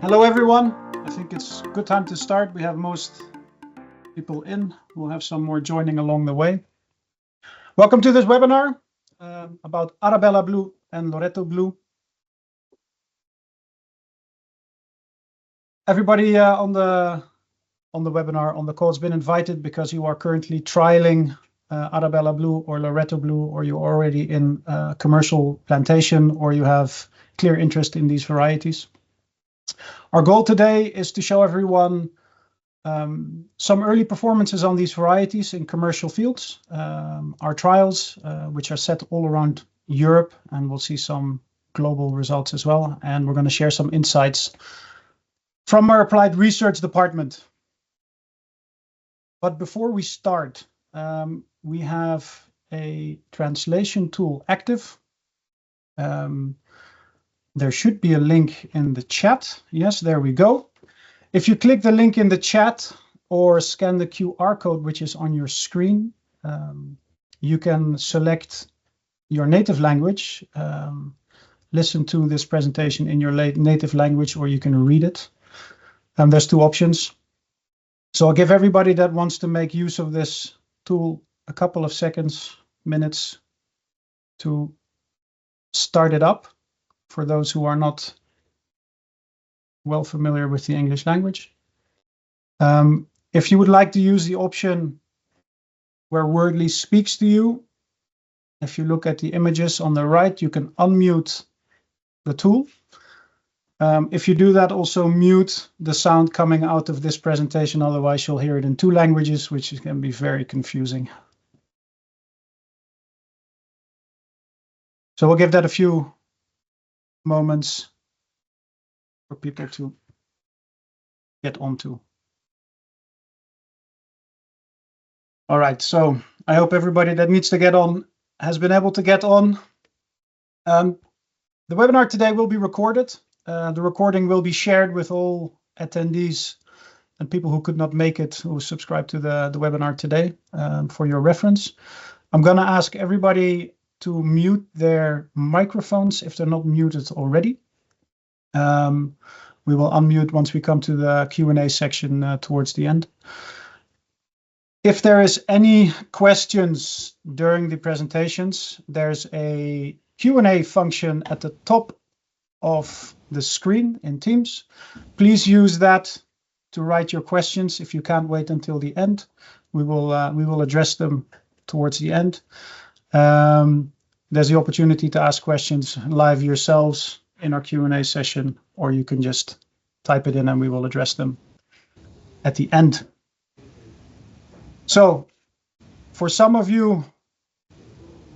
Hello everyone, I think it's a good time to start. We have most people in. We'll have some more joining along the way. Welcome to this webinar about ArabellaBlue and LoretoBlue. Everybody on the webinar, on the call, has been invited because you are currently trialing ArabellaBlue or LoretoBlue, or you're already in commercial plantation, or you have clear interest in these varieties. Our goal today is to show everyone some early performances on these varieties in commercial fields, our trials, which are set all around Europe, and we'll see some global results as well. And we're going to share some insights from our applied research department. But before we start, we have a translation tool active. There should be a link in the chat. Yes, there we go. If you click the link in the chat or scan the QR code, which is on your screen, you can select your native language, listen to this presentation in your native language, or you can read it. There's two options. So I'll give everybody that wants to make use of this tool a couple of seconds, minutes to start it up, for those who are not well familiar with the English language. If you would like to use the option where Wordly speaks to you, if you look at the images on the right, you can unmute the tool. If you do that, also mute the sound coming out of this presentation, otherwise you'll hear it in two languages, which can be very confusing. So we'll give that a few moments for people to get onto. All right, so I hope everybody that needs to get on has been able to get on. The webinar today will be recorded. The recording will be shared with all attendees and people who could not make it, who subscribed to the webinar today, for your reference. I'm going to ask everybody to mute their microphones if they're not muted already. We will unmute once we come to the Q&A section towards the end. If there is any questions during the presentations, there's a Q&A function at the top of the screen in Teams. Please use that to write your questions. If you can't wait until the end, we will address them towards the end. There's the opportunity to ask questions live yourselves in our Q&A session, or you can just type it in and we will address them at the end. So, for some of you,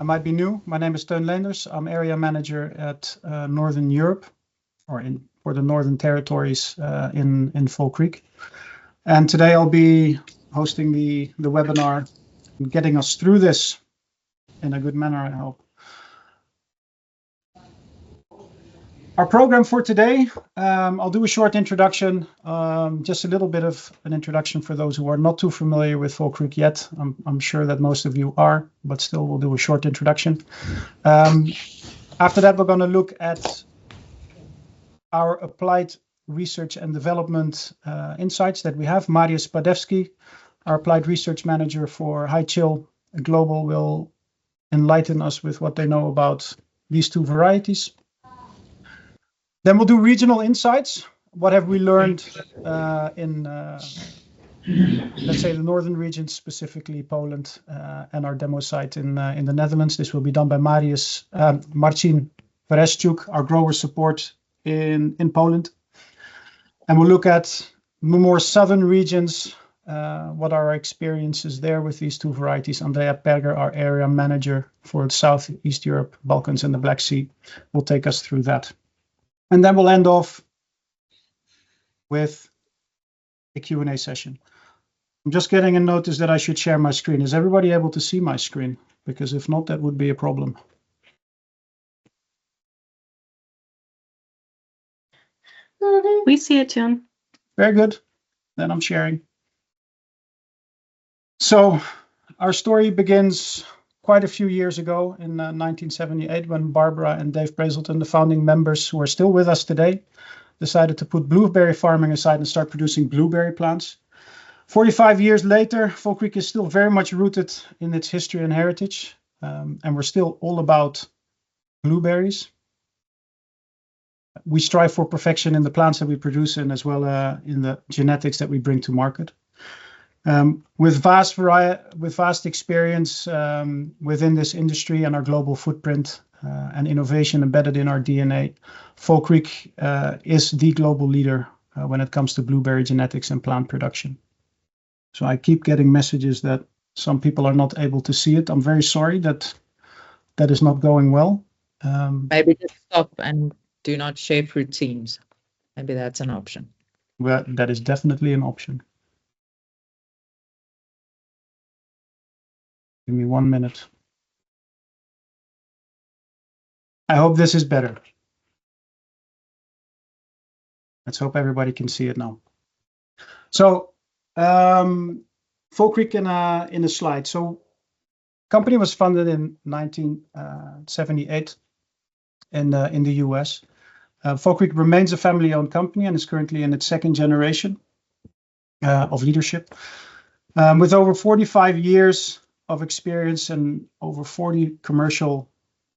I might be new. My name is Teun Leenders. I'm area manager at Northern Europe, or for the Northern Territories in Fall Creek. And today I'll be hosting the webinar and getting us through this in a good manner, I hope. Our program for today, I'll do a short introduction, just a little bit of an introduction for those who are not too familiar with Fall Creek yet. I'm sure that most of you are, but still we'll do a short introduction. After that, we're going to look at our applied research and development insights that we have. Marius Padevsky, our applied research manager for High Chill Global, will enlighten us with what they know about these two varieties. Then we'll do regional insights. What have we learned in, let's say, the northern regions, specifically Poland, and our demo site in the Netherlands. This will be done by Marcin Vereszczuk, our grower support in Poland. And we'll look at the more southern regions, what are our experiences there with these two varieties. Andrea Perger, our area manager for Southeast Europe, Balkans, and the Black Sea, will take us through that. And then we'll end off with a Q&A session. I'm just getting a notice that I should share my screen. Is everybody able to see my screen? Because if not, that would be a problem. We see it, Teun. Very good. Then I'm sharing. So our story begins quite a few years ago in 1978, when Barbara and Dave Brazelton, the founding members who are still with us today, decided to put blueberry farming aside and start producing blueberry plants. 45 years later, Fall Creek is still very much rooted in its history and heritage, and we're still all about blueberries. We strive for perfection in the plants that we produce and as well in the genetics that we bring to market. With vast experience within this industry and our global footprint and innovation embedded in our DNA, Fall Creek is the global leader when it comes to blueberry genetics and plant production. So I keep getting messages that some people are not able to see it. I'm very sorry that that is not going well. Maybe just stop and do not share fruit seams. Maybe that's an option. Well, that is definitely an option. Give me 1 minute. I hope this is better. Let's hope everybody can see it now. So, Fall Creek in a slide. So, company was founded in 1978 in the US. Fall Creek remains a family-owned company and is currently in its second generation of leadership. With over 45 years of experience and over 40 commercial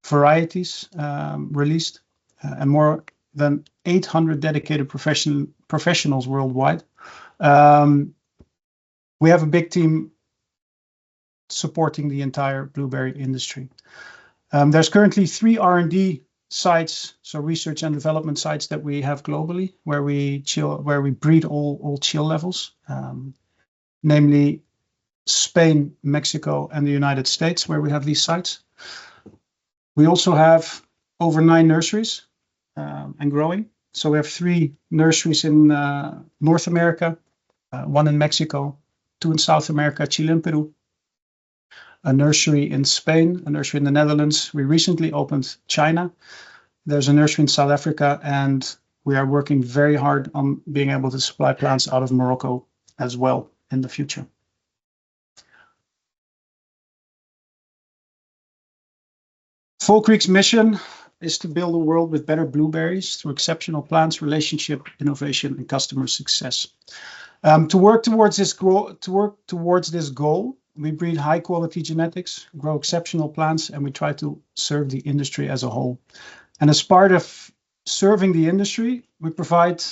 varieties released and more than 800 dedicated professionals worldwide. We have a big team supporting the entire blueberry industry. There's currently 3 R&D sites, so research and development sites that we have globally, where we breed all chill levels, namely Spain, Mexico, and the United States, where we have these sites. We also have over 9 nurseries and growing. So we have 3 nurseries in North America, 1 in Mexico, 2 in South America, Chile and Peru, a nursery in Spain, a nursery in the Netherlands. We recently opened China. There's a nursery in South Africa, and we are working very hard on being able to supply plants out of Morocco as well in the future. Fall Creek's mission is to build a world with better blueberries through exceptional plants, relationship, innovation, and customer success. To work towards this goal, we breed high-quality genetics, grow exceptional plants, and we try to serve the industry as a whole. And as part of serving the industry, we provide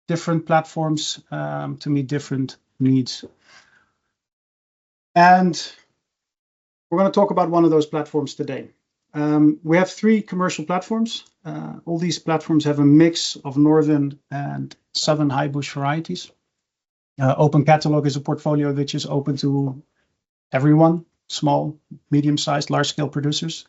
different platforms to meet different needs. And we're going to talk about one of those platforms today. We have 3 commercial platforms. All these platforms have a mix of northern and southern high bush varieties. Open Catalog is a portfolio which is open to everyone, small, medium-sized, large-scale producers.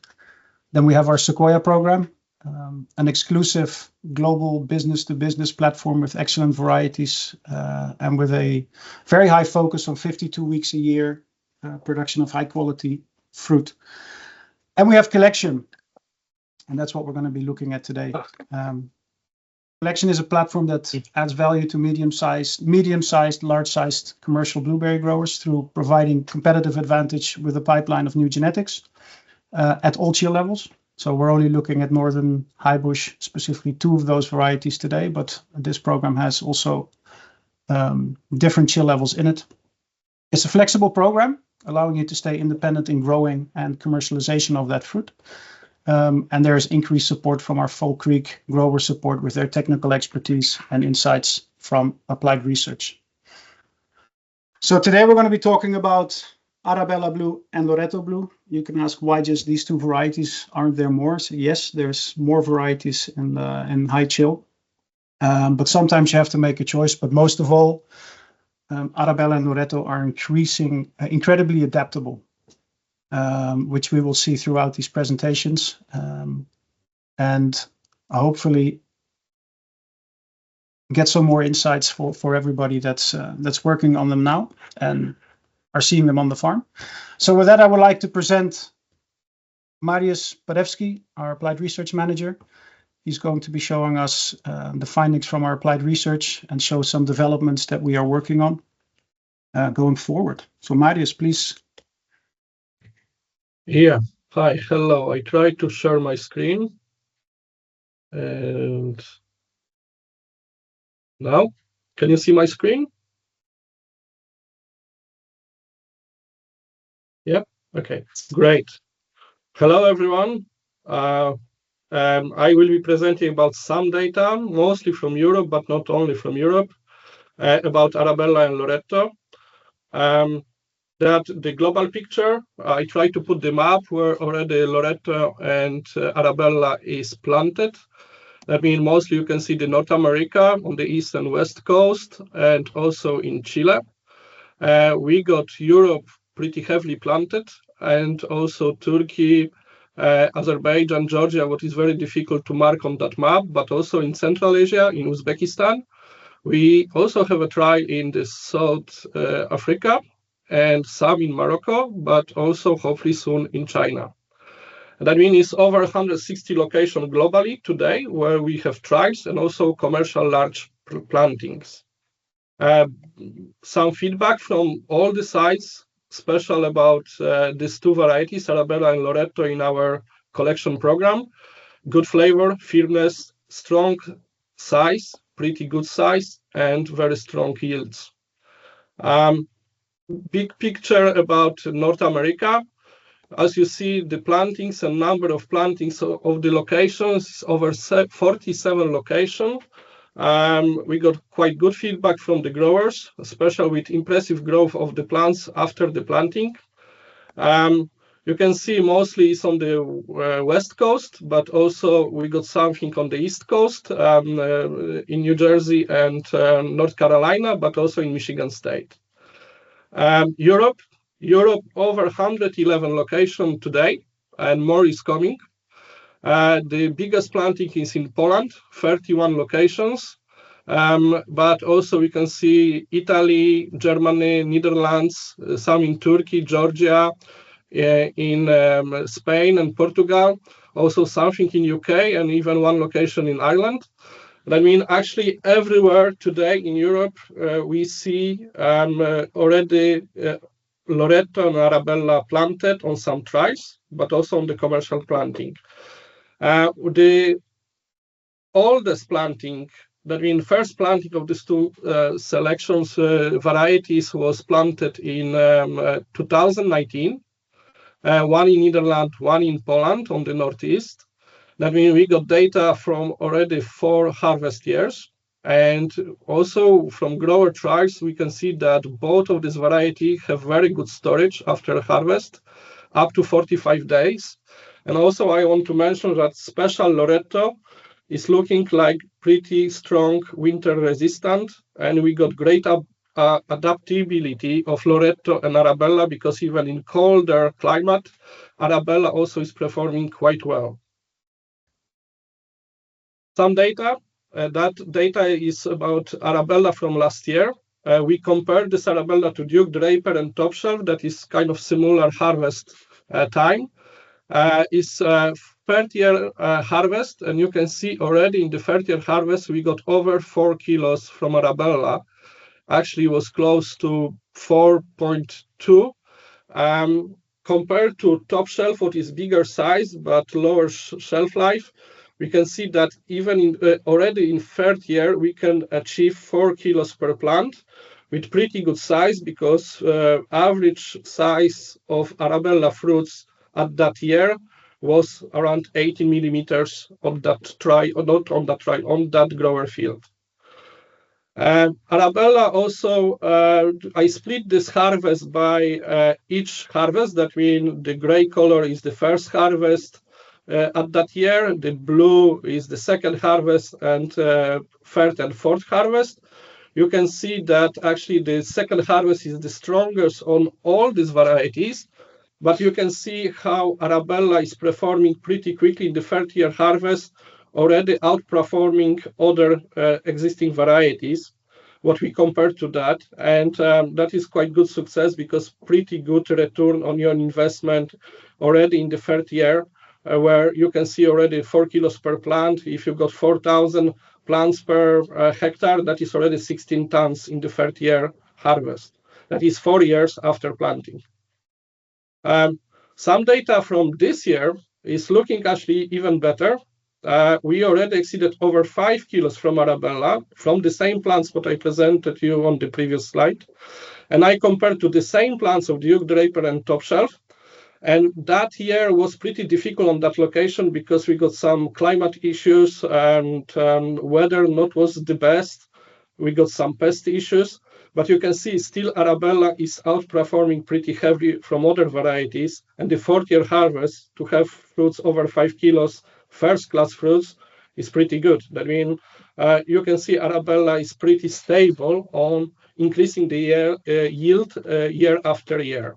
Then we have our Sequoia program, an exclusive global business-to-business platform with excellent varieties and with a very high focus on 52 weeks a year production of high-quality fruit. And we have Collection, and that's what we're going to be looking at today. Collection is a platform that adds value to medium-sized, large-sized commercial blueberry growers through providing competitive advantage with a pipeline of new genetics at all chill levels. So we're only looking at northern high bush, specifically 2 of those varieties today, but this program has also different chill levels in it. It's a flexible program, allowing you to stay independent in growing and commercialization of that fruit. And there is increased support from our Fall Creek grower support with their technical expertise and insights from applied research. So today we're going to be talking about ArabellaBlue and LoretoBlue. You can ask why just these 2 varieties, aren't there more? So yes, there's more varieties in high chill, but sometimes you have to make a choice. But most of all, Arabella and Loreto are incredibly adaptable, which we will see throughout these presentations, and hopefully get some more insights for everybody that's working on them now and are seeing them on the farm. So with that, I would like to present Mariusz Padewski, our Applied Research Manager. He's going to be showing us the findings from our applied research and show some developments that we are working on going forward. So Mariusz, please. Yeah, hi, hello. I tried to share my screen and Now, can you see my screen? Yep. Okay, great. Hello, everyone. I will be presenting about some data, mostly from Europe, but not only from Europe, about Arabella and Loreto. That the global picture, I try to put the map where already Loreto and Arabella is planted. That means mostly you can see the North America on the east and west coast, and also in Chile. We got Europe pretty heavily planted, and also Turkey, Azerbaijan, Georgia, what is very difficult to mark on that map, but also in Central Asia, in Uzbekistan. We also have a trial in the South Africa and some in Morocco, but also hopefully soon in China. That means it's over 160 locations globally today where we have trials and also commercial large plantings. Some feedback from all the sites, special about these two varieties, Arabella and Loreto, in our collection program. Good flavor, firmness, strong size, pretty good size, and very strong yields. Big picture about North America. As you see, the plantings and number of plantings of the locations, over 47 locations. We got quite good feedback from the growers, especially with impressive growth of the plants after the planting. You can see mostly it's on the west coast, but also we got something on the east coast, in New Jersey and North Carolina, but also in Michigan State. Europe over 111 locations today, and more is coming. The biggest planting is in Poland, 31 locations, but also we can see Italy, Germany, Netherlands, some in Turkey, Georgia, in Spain and Portugal, also something in UK, and even one location in Ireland. I mean, actually everywhere today in Europe, we see already Loreto and Arabella planted on some trials, but also on the commercial planting. The oldest planting, that means first planting of these two selections, varieties, was planted in 2019. One in Netherlands, one in Poland on the northeast. That means we got data from already 4 harvest years. And also from grower trials, we can see that both of these varieties have very good storage after harvest, up to 45 days. And also I want to mention that special Loreto is looking like pretty strong winter resistant, and we got great adaptability of Loreto and Arabella, because even in colder climate, Arabella also is performing quite well. Some data, that data is about Arabella from last year. We compared this Arabella to Duke, Draper, and Top Shelf, that is kind of similar harvest time. Is third year harvest, and you can see already in the third year harvest, we got over 4 kilos from Arabella. Actually was close to 4.2. Compared to Top Shelf, what is bigger size but lower shelf life, we can see that even in, already in third year, we can achieve 4 kilos per plant with pretty good size, because average size of Arabella fruits at that year was around 80 millimeters on that try, or not on that try, on that grower field. Arabella also, I split this harvest by each harvest. That means the gray color is the first harvest at that year, the blue is the second harvest, and third and fourth harvest. You can see that actually the second harvest is the strongest on all these varieties, but you can see how Arabella is performing pretty quickly in the third year harvest, already outperforming other existing varieties, what we compare to that. And that is quite good success, because pretty good return on your investment already in the third year, where you can see already 4 kilos per plant. If you've got 4,000 plants per hectare, that is already 16 tons in the third year harvest. That is 4 years after planting. Some data from this year is looking actually even better. we already exceeded over 5 kilos from Arabella, from the same plants what I presented you on the previous slide. And I compared to the same plants of Duke, Draper, and Top Shelf. And that year was pretty difficult on that location because we got some climate issues and weather not was the best. We got some pest issues, but you can see still Arabella is outperforming pretty heavily from other varieties. And the fourth year harvest to have fruits over 5 kilos, first class fruits, is pretty good. That means you can see Arabella is pretty stable on increasing the yield year after year.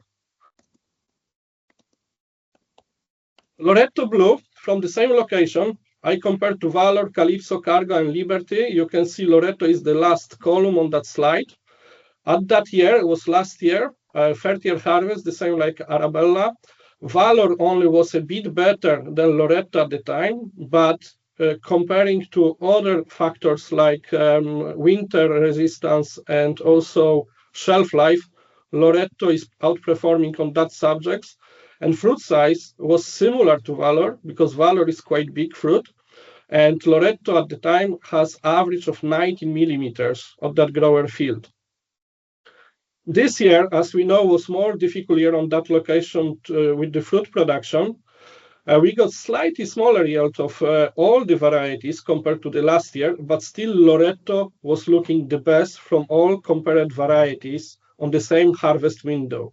LoretoBlue, from the same location, I compared to Valor, Calypso, Cargo, and Liberty. You can see Loreto is the last column on that slide. At that year, it was last year, third year harvest, the same like Arabella. Valor only was a bit better than Loreto at the time, but comparing to other factors like winter resistance and also shelf life, Loreto is outperforming on that subjects. And fruit size was similar to Valor because Valor is quite big fruit. And Loreto at the time has average of 19 millimeters of that grower field. This year, as we know, was more difficult year on that location with the fruit production. We got slightly smaller yield of all the varieties compared to the last year, but still Loreto was looking the best from all compared varieties on the same harvest window.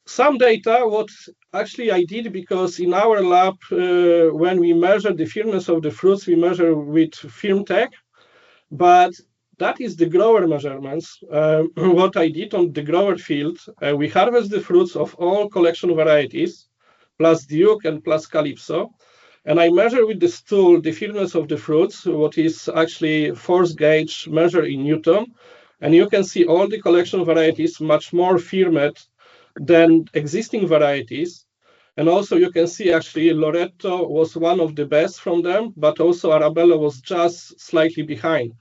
Some data, what actually I did, because in our lab, when we measure the firmness of the fruits, we measure with FirmTech, but that is the grower measurements. What I did on the grower field, we harvest the fruits of all collection varieties, plus Duke and plus Calypso, and I measure with this tool the firmness of the fruits, what is actually force gauge measure in Newton, and you can see all the collection varieties much more firmed than existing varieties. And also you can see actually Loreto was one of the best from them, but also Arabella was just slightly behind.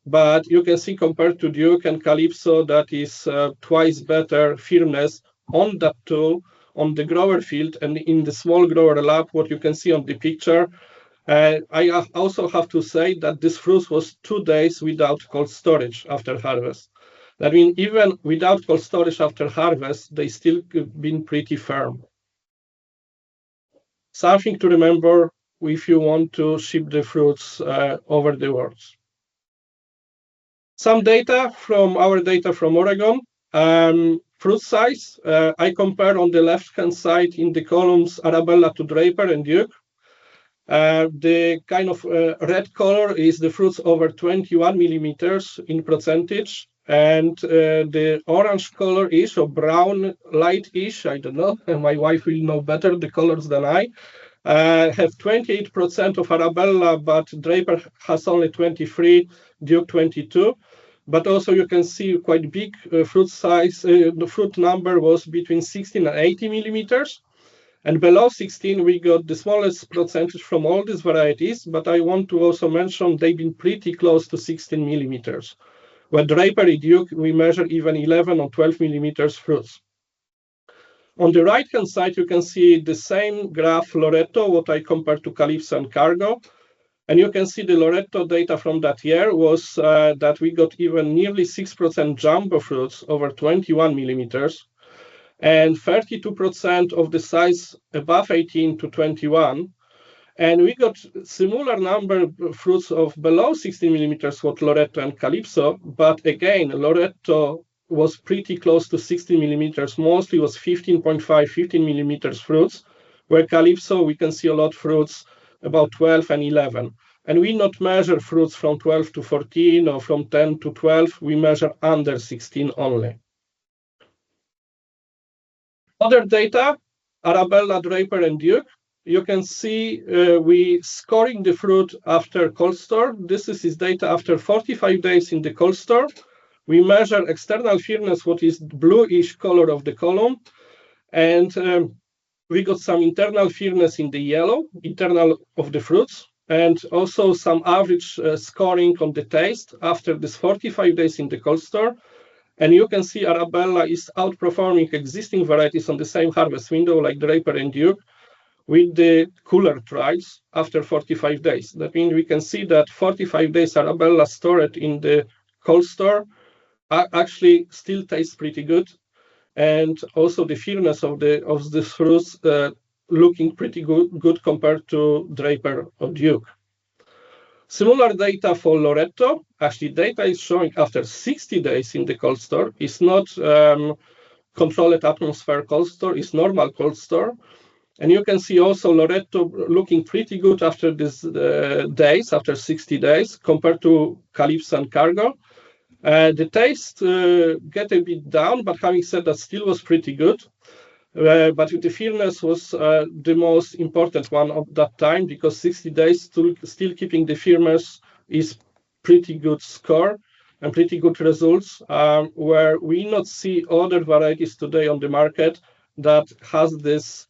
But you can see compared to Duke and Calypso, that is twice better firmness on that tool, on the grower field, and in the small grower lab, what you can see on the picture. I also have to say that this fruit was 2 days without cold storage after harvest. That means even without cold storage after harvest, they still been pretty firm. Something to remember if you want to ship the fruits over the world. Some data from our data from Oregon. Fruit size, I compare on the left-hand side in the columns Arabella to Draper and Duke. The kind of red color is the fruits over 21 millimeters in percentage. And the orange color is, or brown light-ish, I don't know, my wife will know better the colors than I, have 28% of Arabella, but Draper has only 23, Duke 22. But also you can see quite big fruit size, the fruit number was between 16 and 80 millimeters. And below 16, we got the smallest percentage from all these varieties, but I want to also mention they've been pretty close to 16 millimeters. When Draper and Duke, we measure even 11 or 12 millimeters fruits. On the right-hand side, you can see the same graph Loreto, what I compared to Calypso and Cargo. And you can see the Loreto data from that year was that we got even nearly 6% jumbo fruits over 21 millimeters and 32% of the size above 18 to 21. And we got similar number of fruits of below 16 millimeters what Loreto and Calypso, but again, Loreto was pretty close to 16 millimeters, mostly was 15.5, 15 millimeters fruits, where Calypso, we can see a lot of fruits about 12 and 11. And we not measure fruits from 12 to 14 or from 10 to 12, we measure under 16 only. Other data, Arabella, Draper, and Duke. You can see we scoring the fruit after cold store. This is his data after 45 days in the cold store. We measure external firmness, what is bluish color of the column. And we got some internal firmness in the yellow, internal of the fruits, and also some average scoring on the taste after this 45 days in the cold store. And you can see Arabella is outperforming existing varieties on the same harvest window like Draper and Duke, with the cooler trials after 45 days. That means we can see that 45 days Arabella stored in the cold store actually still tastes pretty good, and also the firmness of the fruits looking pretty good compared to Draper or Duke. Similar data for Loreto. Actually, data is showing after 60 days in the cold store. It's not controlled atmosphere cold store, it's normal cold store. And you can see also Loreto looking pretty good after these days, after 60 days, compared to Calypso and Cargo. The taste get a bit down, but having said that, still was pretty good. But the firmness was the most important one of that time, because 60 days still keeping the firmness is pretty good score and pretty good results, where we not see other varieties today on the market that has this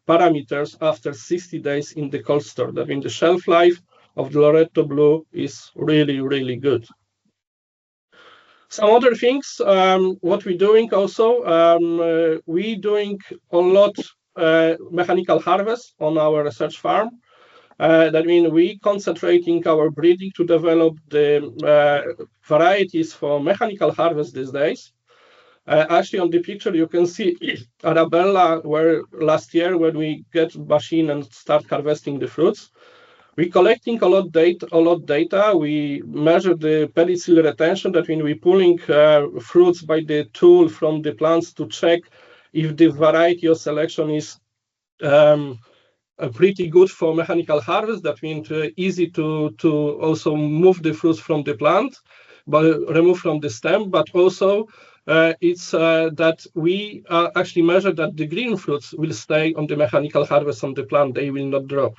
parameters after 60 days in the cold store. That means the shelf life of the LoretoBlue is really, really good. Some other things, what we're doing also, we doing a lot mechanical harvest on our research farm. That means we concentrating our breeding to develop the varieties for mechanical harvest these days. Actually, on the picture, you can see Arabella, where last year when we get machine and start harvesting the fruits. We're collecting a lot data. We measure the pedicel retention. That means we're pulling fruits by the tool from the plants to check if the variety of selection is pretty good for mechanical harvest. That means easy to also move the fruits from the plant, but remove from the stem. But also it's that we actually measure that the green fruits will stay on the mechanical harvest on the plant. They will not drop.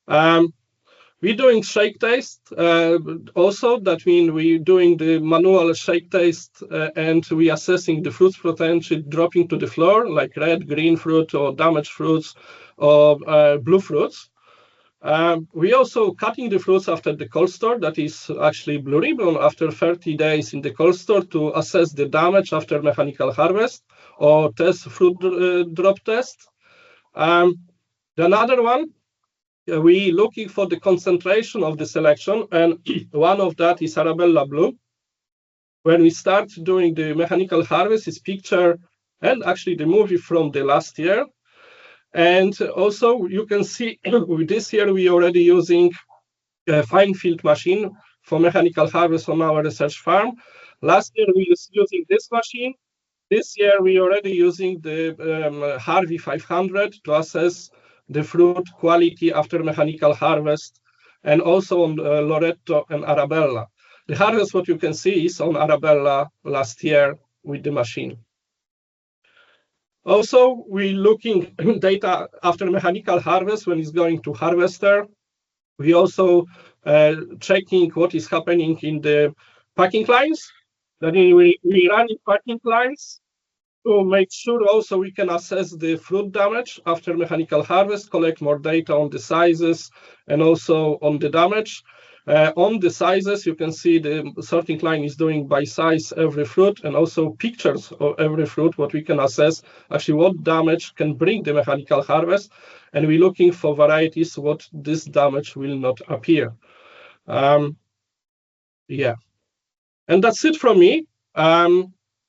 We're doing shake taste also. That means we're doing the manual shake taste and we assessing the fruit potential dropping to the floor, like red, green fruit or damaged fruits or blue fruits. We also cutting the fruits after the cold store. That is actually blue ribbon after 30 days in the cold store to assess the damage after mechanical harvest or test fruit drop test. Another one, we looking for the concentration of the selection, and one of that is ArabellaBlue. When we start doing the mechanical harvest, is picture and actually the movie from the last year. And also you can see this year we already using a fine field machine for mechanical harvest on our research farm. Last year we was using this machine. This year we already using the Harvey 500 to assess the fruit quality after mechanical harvest, and also on Loreto and Arabella. The harvest, what you can see, is on Arabella last year with the machine. Also, we're looking data after mechanical harvest when it's going to harvester. We also checking what is happening in the packing lines. That is, we run in packing lines to make sure also we can assess the fruit damage after mechanical harvest, collect more data on the sizes and also on the damage. On the sizes, you can see the sorting line is doing by size every fruit, and also pictures of every fruit, what we can assess actually what damage can bring the mechanical harvest. And we're looking for varieties what this damage will not appear. Yeah, and that's it from me.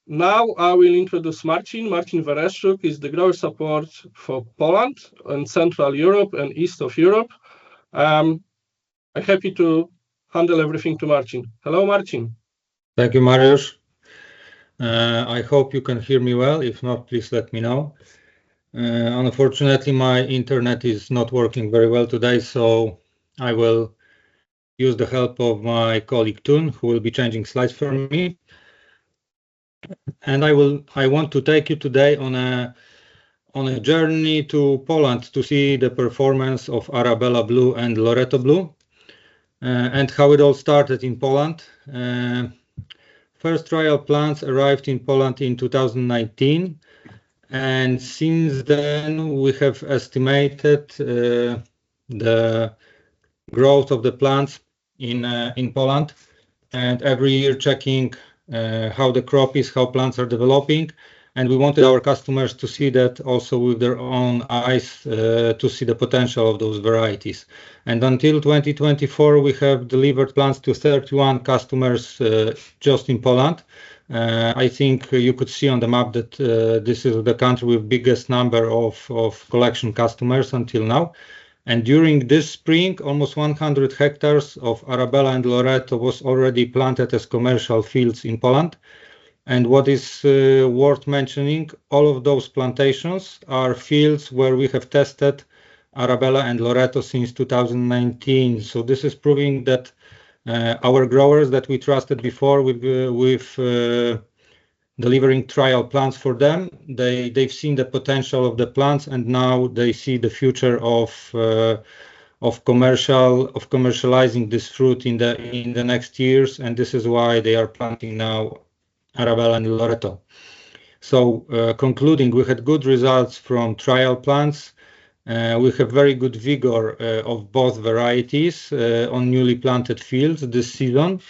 Now I will introduce Marcin. Marcin Vereszczuk is the grower support for Poland and Central Europe and East of Europe. I'm happy to handle everything to Marcin. Hello, Marcin. Thank you, Mariusz. I hope you can hear me well. If not, please let me know. Unfortunately, my internet is not working very well today, so I will use the help of my colleague Tun, who will be changing slides for me. And I want to take you today on a journey to Poland to see the performance of ArabellaBlue and LoretoBlue, and how it all started in Poland. First trial plants arrived in Poland in 2019, and since then we have estimated the growth of the plants in Poland, and every year checking how the crop is, how plants are developing, And we wanted our customers to see that also with their own eyes, to see the potential of those varieties. And until 2024, we have delivered plants to 31 customers just in Poland. I think you could see on the map that this is the country with biggest number of collection customers until now. And during this spring, almost 100 hectares of Arabella and Loreto was already planted as commercial fields in Poland. And what is worth mentioning, all of those plantations are fields where we have tested Arabella and Loreto since 2019. So this is proving that our growers that we trusted before with delivering trial plants for them, they've seen the potential of the plants, and now they see the future of commercializing this fruit in the next years, and this is why they are planting now Arabella and Loreto. So concluding, we had good results from trial plants. We have very good vigor of both varieties on newly planted fields this season.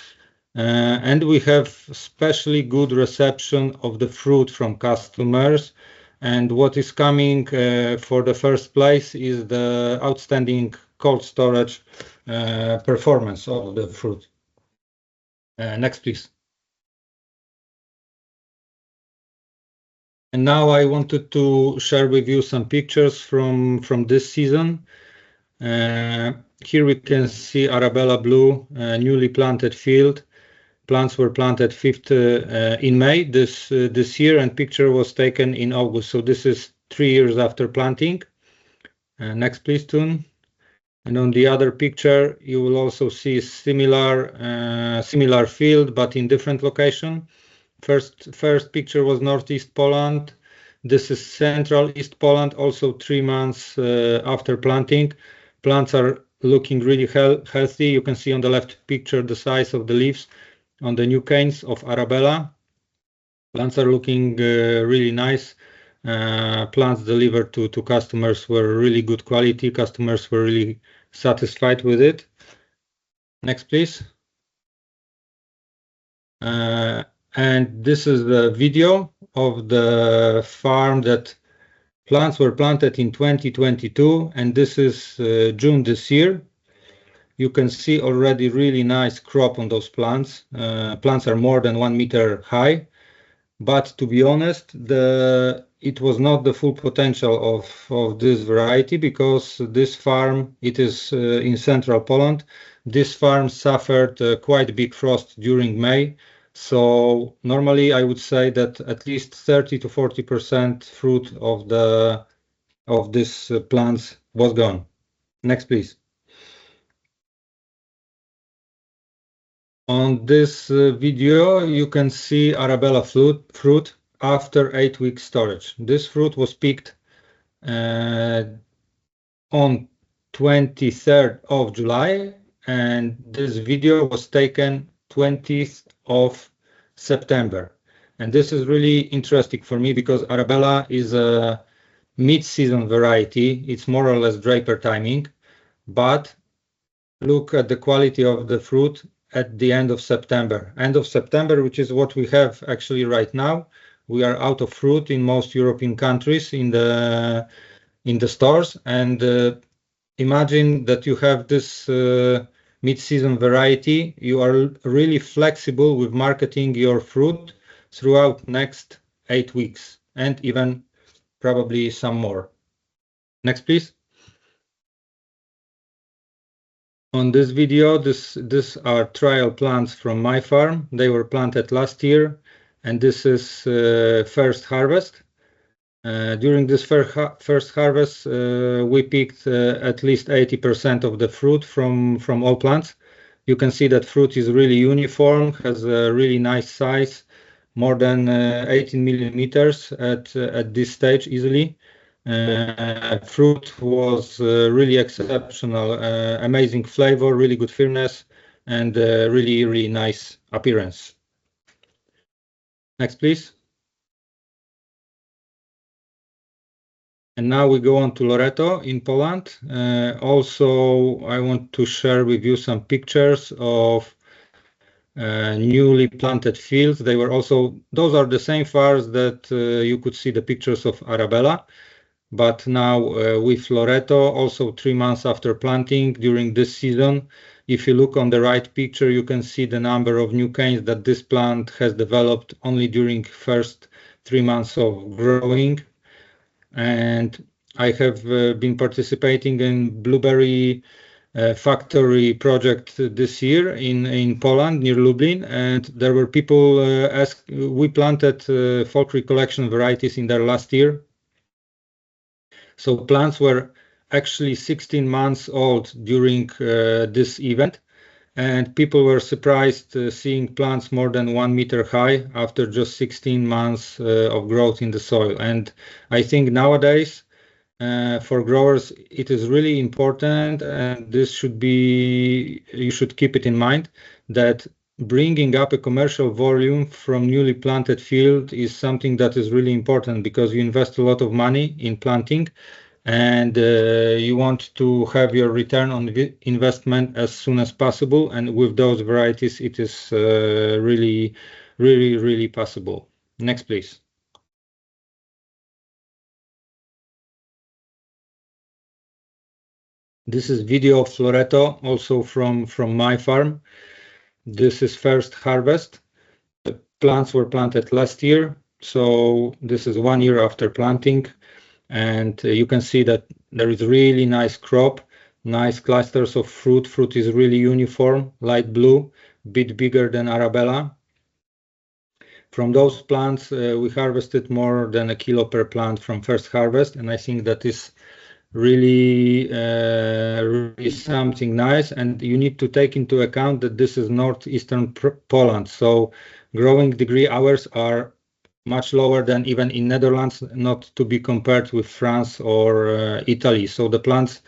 And we have especially good reception of the fruit from customers. And what is coming for the first place is the outstanding cold storage performance of the fruit. Next, please. And now I wanted to share with you some pictures from this season. Here we can see ArabellaBlue, newly planted field. Plants were planted 5th in May this year, and picture was taken in August. So this is 3 years after planting. Next, please, Toon. And on the other picture, you will also see similar field, but in different location. First picture was Northeast Poland. This is Central East Poland, also 3 months after planting. Plants are looking really healthy. You can see on the left picture the size of the leaves on the new canes of Arabella. Plants are looking really nice. Plants delivered to customers were really good quality. Customers were really satisfied with it. Next, please. And this is the video of the farm that plants were planted in 2022, and this is June this year. You can see already really nice crop on those plants. Plants are more than 1 meter high, but to be honest, it was not the full potential of this variety, because this farm, it is in central Poland. This farm suffered quite big frost during May. So normally I would say that at least 30 to 40% fruit of this plants was gone. Next, please. On this video, you can see Arabella fruit after 8 weeks storage. This fruit was picked on 23rd of July, and this video was taken 20th of September. And this is really interesting for me because Arabella is a mid-season variety. It's more or less Draper timing, but look at the quality of the fruit at the end of September. End of September, which is what we have actually right now. We are out of fruit in most European countries in the stores, and imagine that you have this mid-season variety. You are really flexible with marketing your fruit throughout next 8 weeks, and even probably some more. Next, please. On this video, this are trial plants from my farm. They were planted last year, and this is first harvest. During this first harvest, we picked at least 80% of the fruit from all plants. You can see that fruit is really uniform, has a really nice size, more than 18 millimeters at this stage easily. Fruit was really exceptional, amazing flavor, really good firmness, and really nice appearance. Next, please. And now we go on to Loreto in Poland. Also, I want to share with you some pictures of newly planted fields. Those are the same farms that you could see the pictures of Arabella, but now with Loreto, also 3 months after planting during this season. If you look on the right picture, you can see the number of new canes that this plant has developed only during first 3 months of growing. And I have been participating in blueberry factory project this year in Poland near Lublin, and there were people we planted folk recollection varieties in there last year. So plants were actually 16 months old during this event, and people were surprised seeing plants more than 1 meter high after just 16 months of growth in the soil. And I think nowadays for growers it is really important, and you should keep it in mind, that bringing up a commercial volume from newly planted field is something that is really important, because you invest a lot of money in planting, and you want to have your return on investment as soon as possible. And with those varieties, it is really possible. Next, please. This is video of Loreto, also from my farm. This is first harvest. The plants were planted last year, so this is 1 year after planting, and you can see that there is really nice crop, nice clusters of fruit. Fruit is really uniform, light blue, bit bigger than Arabella. From those plants, we harvested more than 1 kilo per plant from first harvest, and I think that is really something nice. And you need to take into account that this is northeastern Poland, so growing degree hours are much lower than even in Netherlands, not to be compared with France or Italy. So the plants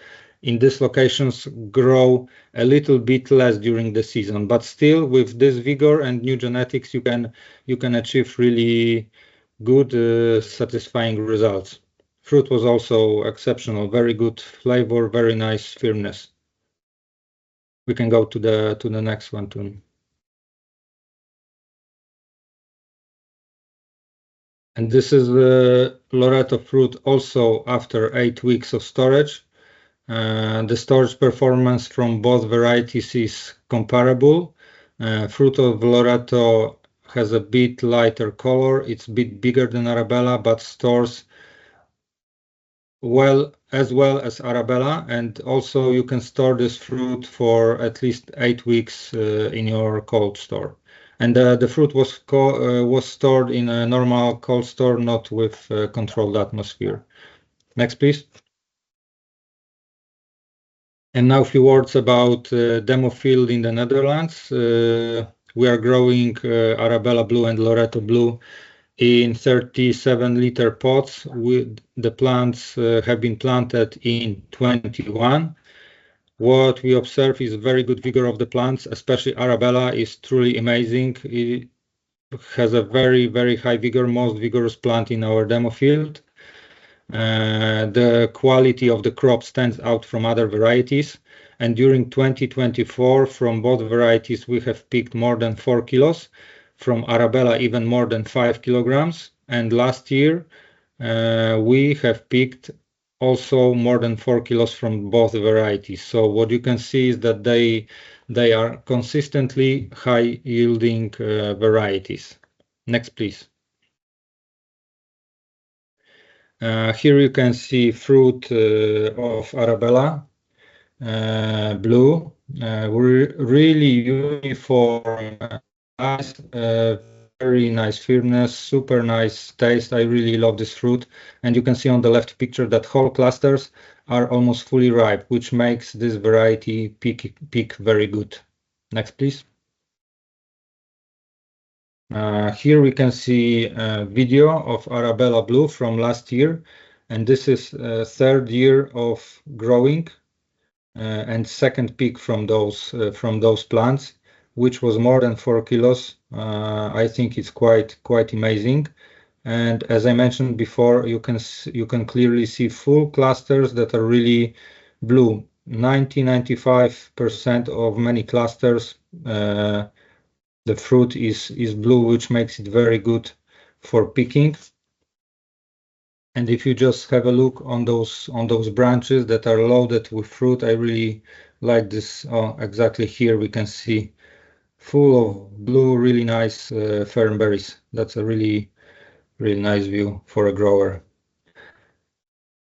in these locations grow a little bit less during the season, but still with this vigor and new genetics, you can achieve really good, satisfying results. Fruit was also exceptional, very good flavor, very nice firmness. We can go to the next one too. And this is the Loreto fruit also after 8 weeks of storage. The storage performance from both varieties is comparable. Fruit of Loreto has a bit lighter color. It's a bit bigger than Arabella, but stores well as Arabella. And also you can store this fruit for at least 8 weeks in your cold store. And the fruit was stored in a normal cold store, not with controlled atmosphere. Next, please. And now a few words about demo field in the Netherlands. We are growing ArabellaBlue and LoretoBlue in 37-liter pots. The plants have been planted in 21. What we observe is very good vigor of the plants, especially Arabella is truly amazing. It has a very high vigor, most vigorous plant in our demo field. The quality of the crop stands out from other varieties, and during 2024 from both varieties we have picked more than 4 kilos, from Arabella even more than 5 kilograms, and last year we have picked also more than 4 kilos from both varieties. So what you can see is that they are consistently high yielding varieties. Next, please. Here you can see fruit of Arabella Blue, really uniform, nice, very nice firmness, super nice taste. I really love this fruit, and you can see on the left picture that whole clusters are almost fully ripe, which makes this variety pick very good. Next, please. Here we can see a video of ArabellaBlue from last year, and this is third year of growing and second peak from those plants, which was more than 4 kilos. I think it's quite amazing. And as I mentioned before, you can clearly see full clusters that are really blue. 95% of many clusters the fruit is blue, which makes it very good for picking. And if you just have a look on those branches that are loaded with fruit, I really like this. Oh, exactly here we can see full of blue, really nice fern berries. That's a really nice view for a grower.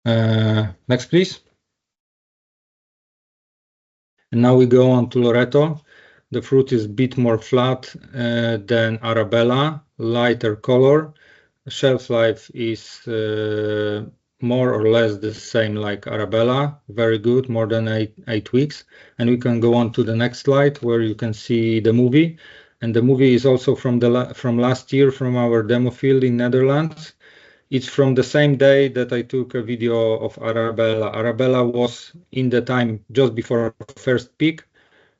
Next, please. And now we go on to Loreto. The fruit is a bit more flat than Arabella, lighter color. Shelf life is more or less the same like Arabella, very good, more than eight weeks. And we can go on to the next slide where you can see the movie. And the movie is also from last year from our demo field in Netherlands. It's from the same day that I took a video of Arabella. Arabella was in the time just before first peak,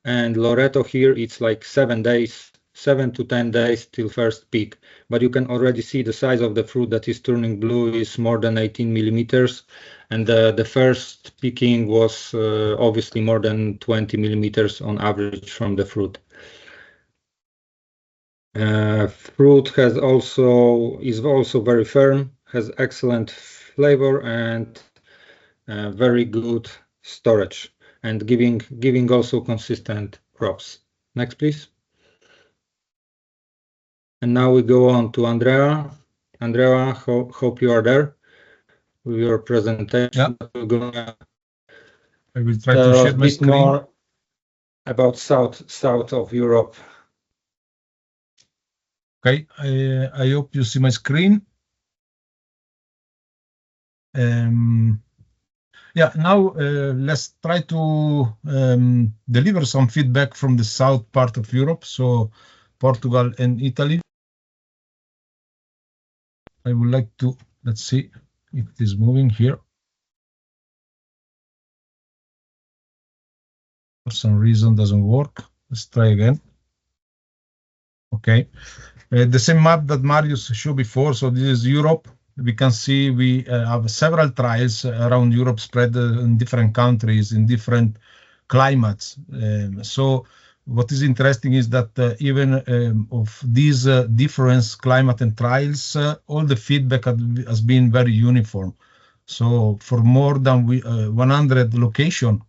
and Loreto here it's like 7 to 10 days till first peak. But you can already see the size of the fruit that is turning blue is more than 18 millimeters, and the first picking was obviously more than 20 millimeters on average from the fruit. Fruit is also very firm, has excellent flavor and very good storage, and giving also consistent crops. Next, please. And now we go on to Andrea. Andrea, hope you are there with your presentation. Yeah. I will try to share my screen. More about south of Europe. Okay, I hope you see my screen. Yeah, now let's try to deliver some feedback from the south part of Europe, so Portugal and Italy. I would like to, let's see if it is moving here. For some reason doesn't work. Let's try again. Okay, the same map that Marius showed before. So this is Europe. We can see we have several trials around Europe spread in different countries, in different climates. So what is interesting is that even of these different climate and trials, all the feedback has been very uniform. So for more than 100 locations,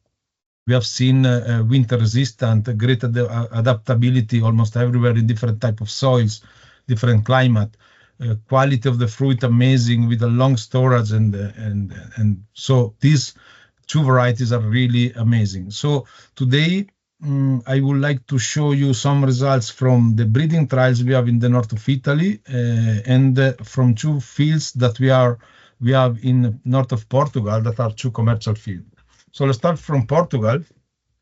we have seen winter resistant, great adaptability almost everywhere in different type of soils, different climate. Quality of the fruit amazing with a long storage, and so these two varieties are really amazing. So today I would like to show you some results from the breeding trials we have in the north of Italy and from two fields that we have in north of Portugal that are two commercial fields. So let's start from Portugal,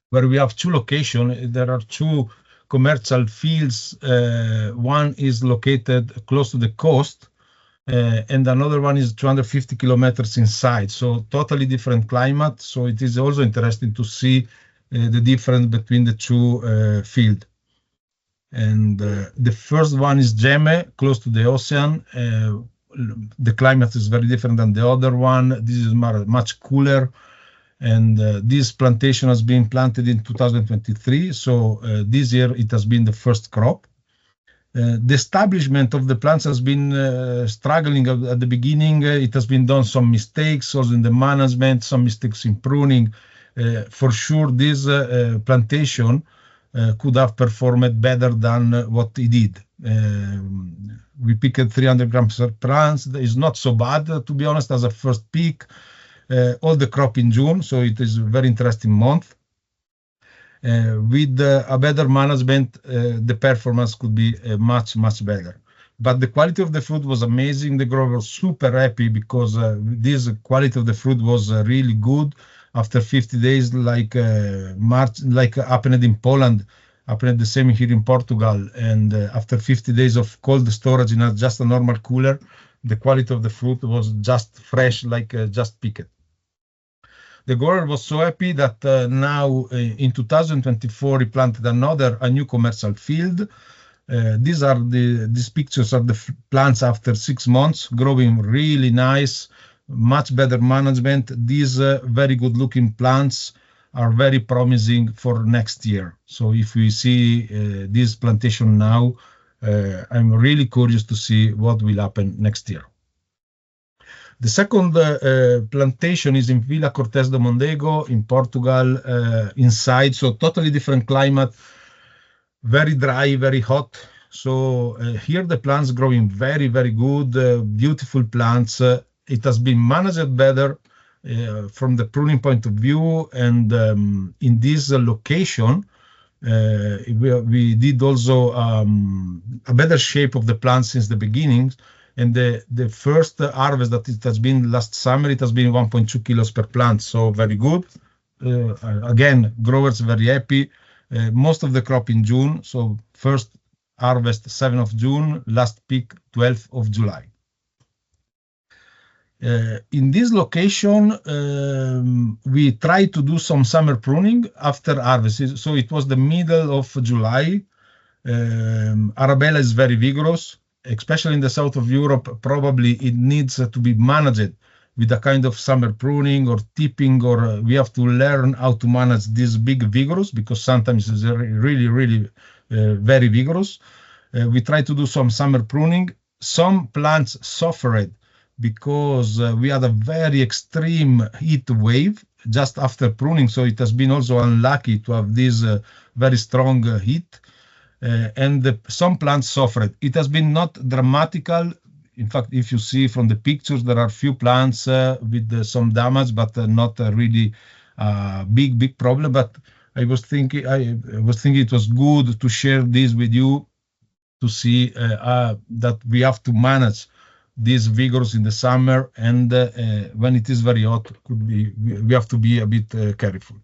where we have two locations. There are two commercial fields. One is located close to the coast, and another one is 250 kilometers inside. So totally different climate. So it is also interesting to see the difference between the two fields. And the first one is Gemme, close to the ocean. The climate is very different than the other one. This is much cooler. And this plantation has been planted in 2023. So this year it has been the first crop. The establishment of the plants has been struggling at the beginning. It has been done some mistakes also in the management, some mistakes in pruning. For sure, this plantation could have performed better than what it did. We picked 300 grams per plant. It's not so bad, to be honest, as a first pick. All the crop in June, so it is a very interesting month. With a better management, the performance could be much better. But the quality of the fruit was amazing. The grower was super happy because this quality of the fruit was really good. After 50 days, like happened in Poland, happened the same here in Portugal. And after 50 days of cold storage in just a normal cooler, the quality of the fruit was just fresh, like just picked. The grower was so happy that now in 2024 he planted a new commercial field. These pictures are the plants after 6 months, growing really nice, much better management. These very good looking plants are very promising for next year. So if we see this plantation now, I'm really curious to see what will happen next year. The second plantation is in Vila Cortés de Mondego in Portugal, inside, so totally different climate, very dry, very hot. So here the plants growing very, very good, beautiful plants. It has been managed better from the pruning point of view, and in this location, we did also a better shape of the plants since the beginning. And the first harvest that it has been last summer, it has been 1.2 kilos per plant, so very good. Again, growers very happy. Most of the crop in June, so first harvest 7th of June, last peak 12th of July. In this location, we tried to do some summer pruning after harvest. So it was the middle of July. Arabella is very vigorous, especially in the south of Europe. Probably it needs to be managed with a kind of summer pruning or tipping, or we have to learn how to manage this big vigorous, because sometimes it's really, really very vigorous. We try to do some summer pruning. Some plants suffered because we had a very extreme heat wave just after pruning. So it has been also unlucky to have this very strong heat. And some plants suffered. It has been not dramatical. In fact, if you see from the pictures, there are few plants with some damage, but not really big problem. But I was thinking it was good to share this with you, to see that we have to manage these vigors in the summer, and when it is very hot, we have to be a bit careful.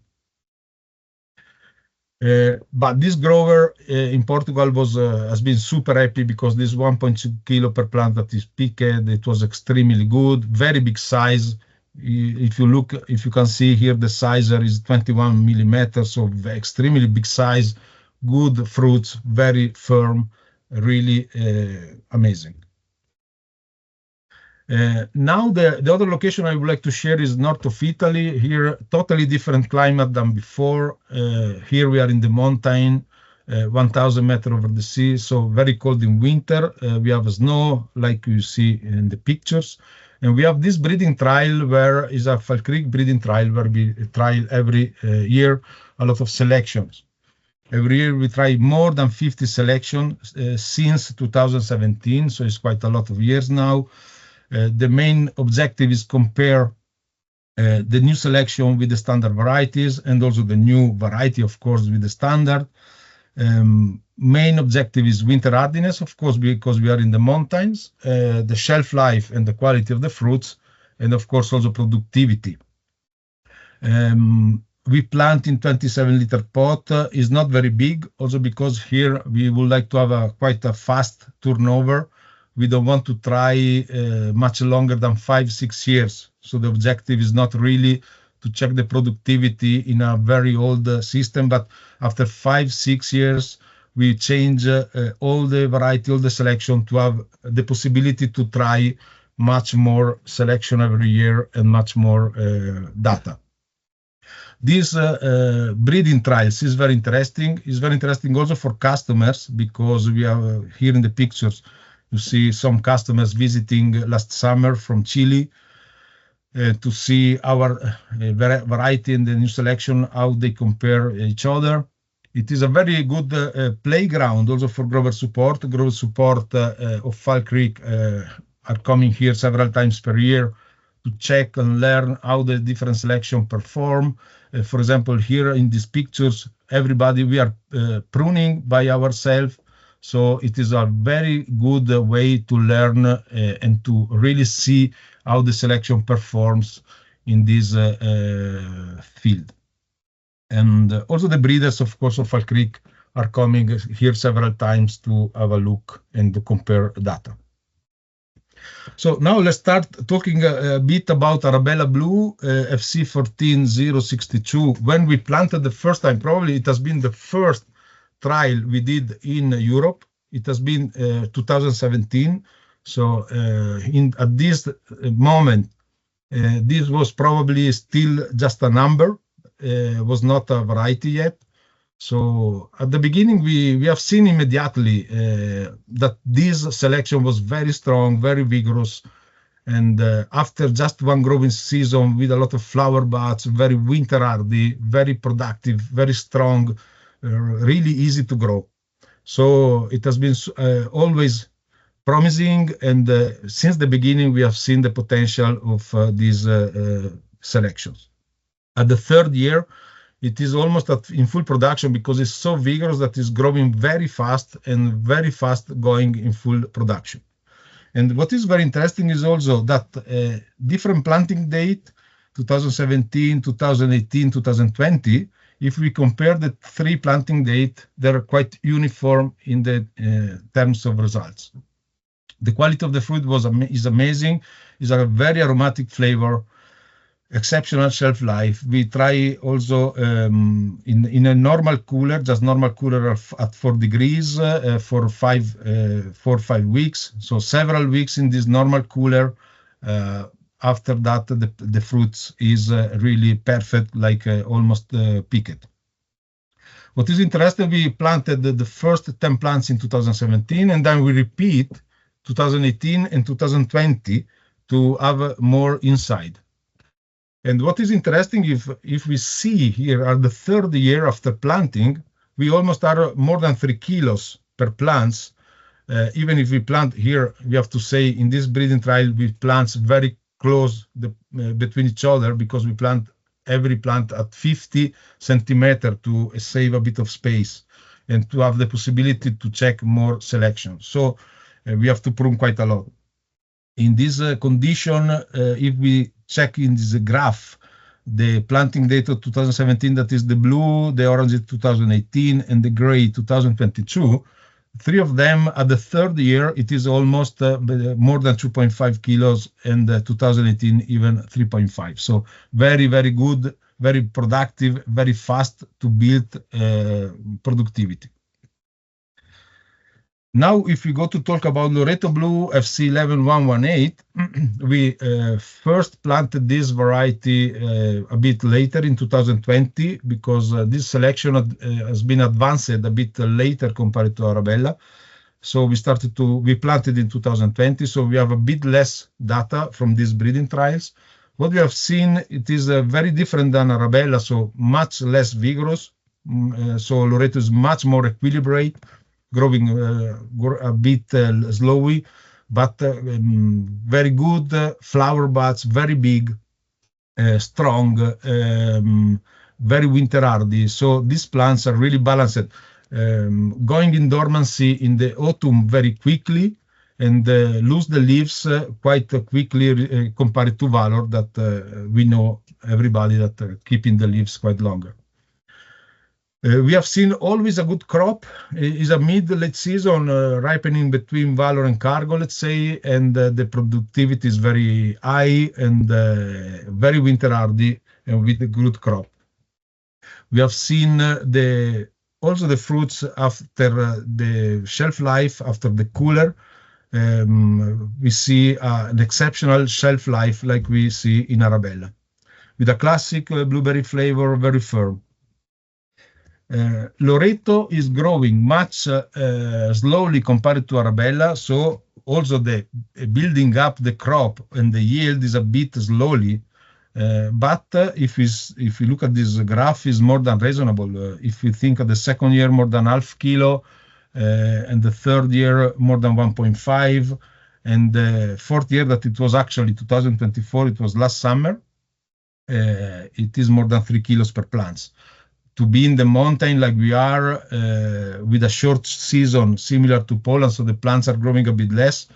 But this grower in Portugal has been super happy, because this 1.2 kilo per plant that is picked, it was extremely good, very big size. If you can see here, the sizer is 21 millimeters, so extremely big size, good fruits, very firm, really amazing. Now the other location I would like to share is north of Italy. Here, totally different climate than before. Here we are in the mountain, 1,000 meters over the sea, so very cold in winter. We have snow, like you see in the pictures. And we have this breeding trial, where is a Fall Creek breeding trial, where we trial every year a lot of selections. Every year we try more than 50 selections since 2017, so it's quite a lot of years now. The main objective is compare the new selection with the standard varieties, and also the new variety, of course, with the standard. Main objective is winter hardiness, of course, because we are in the mountains, the shelf life and the quality of the fruits, and of course also productivity. We plant in 27-liter pot, is not very big, also because here we would like to have quite a fast turnover. We don't want to try much longer than 5-6 years. So the objective is not really to check the productivity in a very old system, but after 5-6 years, we change all the variety, all the selection, to have the possibility to try much more selection every year and much more data. This breeding trials is very interesting. It's very interesting also for customers, because we are here in the pictures. You see some customers visiting last summer from Chile to see our variety and the new selection, how they compare each other. It is a very good playground also for grower support. Grower support of Fall Creek are coming here several times per year to check and learn how the different selection perform. For example, here in these pictures, we are pruning by ourselves. So it is a very good way to learn and to really see how the selection performs in this field. And also the breeders, of course, of Fall Creek are coming here several times to have a look and to compare data. So now let's start talking a bit about ArabellaBlue FC14-062. When we planted the first time, probably it has been the first trial we did in Europe. It has been 2017. So at this moment, this was probably still just a number. was not a variety yet. So at the beginning, we have seen immediately that this selection was very strong, very vigorous. And after just one growing season with a lot of flower buds, very winter hardy, very productive, very strong, really easy to grow. So it has been always promising. And since the beginning, we have seen the potential of these selections. At the third year, it is almost in full production because it's so vigorous that it's growing very fast and very fast going in full production. And what is very interesting is also that different planting date, 2017, 2018, 2020, if we compare the three planting date, they're quite uniform in the terms of results. The quality of the fruit is amazing. It's a very aromatic flavor, exceptional shelf life. We try also in a normal cooler, just normal cooler at 4 degrees for 4 or 5 weeks. So several weeks in this normal cooler. After that, the fruits is really perfect, like almost picked. What is interesting, we planted the first 10 plants in 2017, and then we repeat 2018 and 2020 to have more inside. And what is interesting, if we see here at the third year after planting, we almost are more than 3 kilos per plants. Even if we plant here, we have to say in this breeding trial, we plant very close between each other because we plant every plant at 50 centimeters to save a bit of space and to have the possibility to check more selection. So we have to prune quite a lot. In this condition, if we check in this graph, the planting date of 2017, that is the blue, the orange is 2018, and the gray 2022, three of them at the third year, it is almost more than 2.5 kilos, and 2018 even 3.5. So very, very good, very productive, very fast to build productivity. Now, if we go to talk about LoretoBlue FC11-118, we first planted this variety a bit later in 2020 because this selection has been advanced a bit later compared to Arabella. So we planted in 2020, so we have a bit less data from these breeding trials. What we have seen, it is very different than Arabella, so much less vigorous. So Loreto is much more equilibrated, growing a bit slowly, but very good flower buds, very big, strong, very winter hardy. So these plants are really balanced, going in dormancy in the autumn very quickly and lose the leaves quite quickly compared to Valor that we know everybody that keeping the leaves quite longer. We have seen always a good crop. It's a mid-late season ripening between Valor and Cargo, let's say, and the productivity is very high and very winter hardy and with a good crop. We have seen also the fruits after the shelf life, after the cooler. We see an exceptional shelf life like we see in Arabella, with a classic blueberry flavor, very firm. Loreto is growing much slowly compared to Arabella, so also the building up the crop and the yield is a bit slowly. But if we look at this graph, is more than reasonable. If we think of the second year, more than half kilo, and the third year, more than 1.5, and the fourth year that it was actually 2024, it was last summer, it is more than 3 kilos per plants. To be in the mountain like we are, with a short season similar to Poland, so the plants are growing a bit less,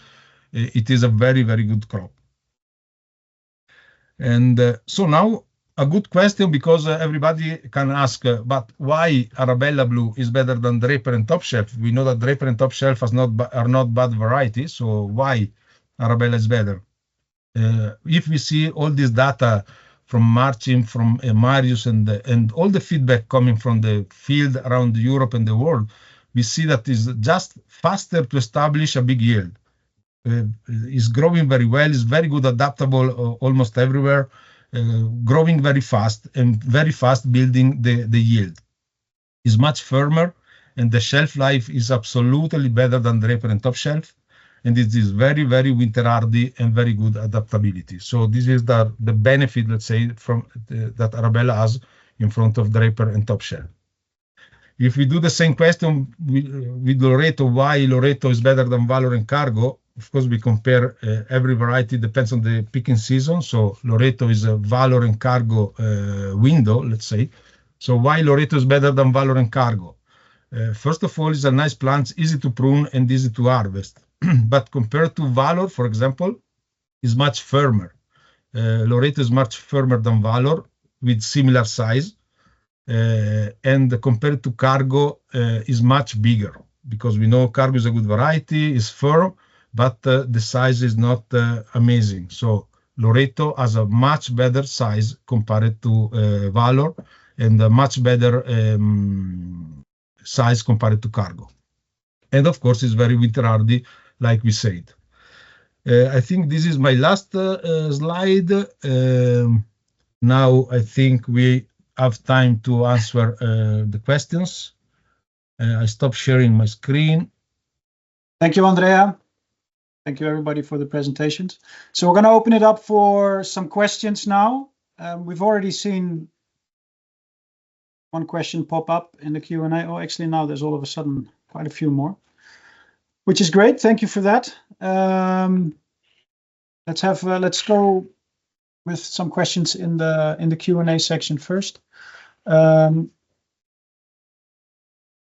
it is a very, very good crop. And so now a good question, because everybody can ask, but why ArabellaBlue is better than Draper and Top Shelf? We know that Draper and Top Shelf are not bad varieties, so why Arabella is better? If we see all this data from Marcin, from Marius, and all the feedback coming from the field around Europe and the world, we see that it's just faster to establish a big yield. It's growing very well, it's very good, adaptable almost everywhere, growing very fast and very fast building the yield. Is much firmer, and the shelf life is absolutely better than Draper and Top Shelf. And it is very, very winter hardy and very good adaptability. So this is the benefit, let's say, from that Arabella has in front of Draper and Top Shelf. If we do the same question with Loreto, why Loreto is better than Valor and Cargo? Of course, we compare every variety, depends on the picking season. So Loreto is a Valor and Cargo window, let's say. So why Loreto is better than Valor and Cargo? First of all, it's a nice plant, easy to prune and easy to harvest. But compared to Valor, for example, is much firmer. Loreto is much firmer than Valor with similar size. And compared to Cargo is much bigger, because we know Cargo is a good variety, is firm, but the size is not amazing. So Loreto has a much better size compared to Valor, and a much better size compared to Cargo. And of course, it's very winter hardy, like we said. I think this is my last slide. Now I think we have time to answer the questions. I stop sharing my screen. Thank you, Andrea. Thank you, everybody, for the presentations. So we're going to open it up for some questions now. We've already seen one question pop up in the Q&A. Oh, actually, now there's all of a sudden quite a few more, which is great. Thank you for that. Let's go with some questions in the Q&A section first. Let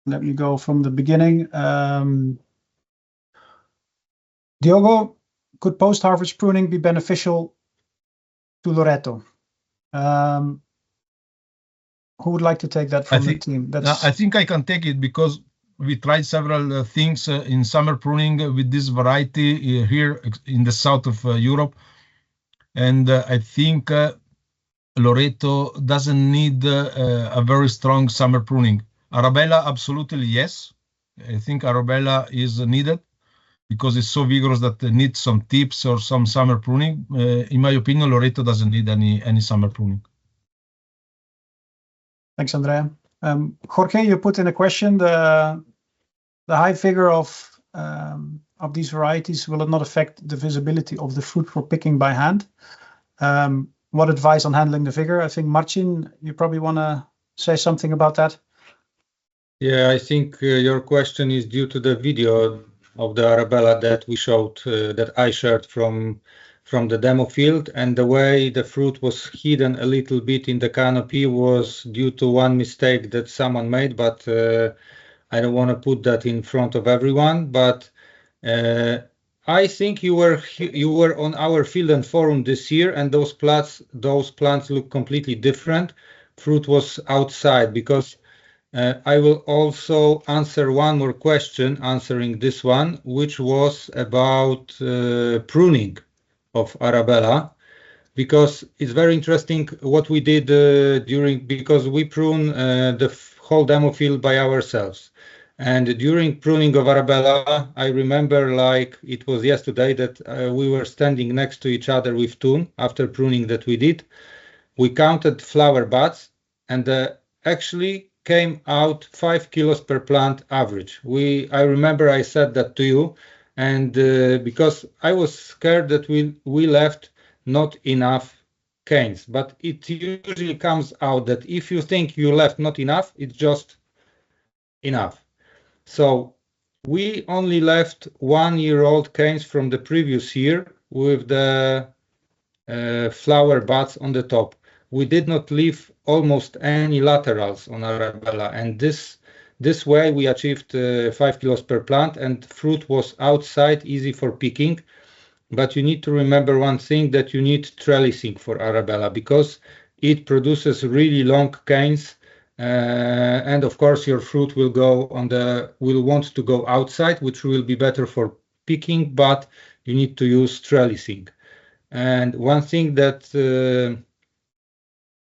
me go from the beginning. Diogo, could post-harvest pruning be beneficial to Loreto? Who would like to take that from the team? I think I can take it, because we tried several things in summer pruning with this variety here in the south of Europe. And I think Loreto doesn't need a very strong summer pruning. Arabella, absolutely yes. I think Arabella is needed, because it's so vigorous that it needs some tips or some summer pruning. In my opinion, Loreto doesn't need any summer pruning. Thanks, Andrea. Jorge, you put in a question, the high figure of these varieties, will it not affect the visibility of the fruit for picking by hand? What advice on handling the figure? I think, Marcin, you probably want to say something about that. Yeah, I think your question is due to the video of the Arabella that we showed, that I shared from the demo field, and the way the fruit was hidden a little bit in the canopy was due to one mistake that someone made, but I don't want to put that in front of everyone. But I think you were on our field and forum this year, and those plants look completely different. Fruit was outside, because I will also answer one more question answering this one, which was about pruning of Arabella, because it's very interesting what we did because we prune the whole demo field by ourselves. And during pruning of Arabella, I remember like it was yesterday that we were standing next to each other with Toon after pruning that we did. We counted flower buds, and actually came out 5 kilos per plant average. I remember I said that to you, and because I was scared that we left not enough canes, but it usually comes out that if you think you left not enough, it's just enough. So we only left 1-year-old canes from the previous year with the flower buds on the top. We did not leave almost any laterals on Arabella, and this way we achieved 5 kilos per plant, and fruit was outside, easy for picking. But you need to remember one thing, that you need trellising for Arabella, because it produces really long canes, and of course your fruit will want to go outside, which will be better for picking, but you need to use trellising. And one thing that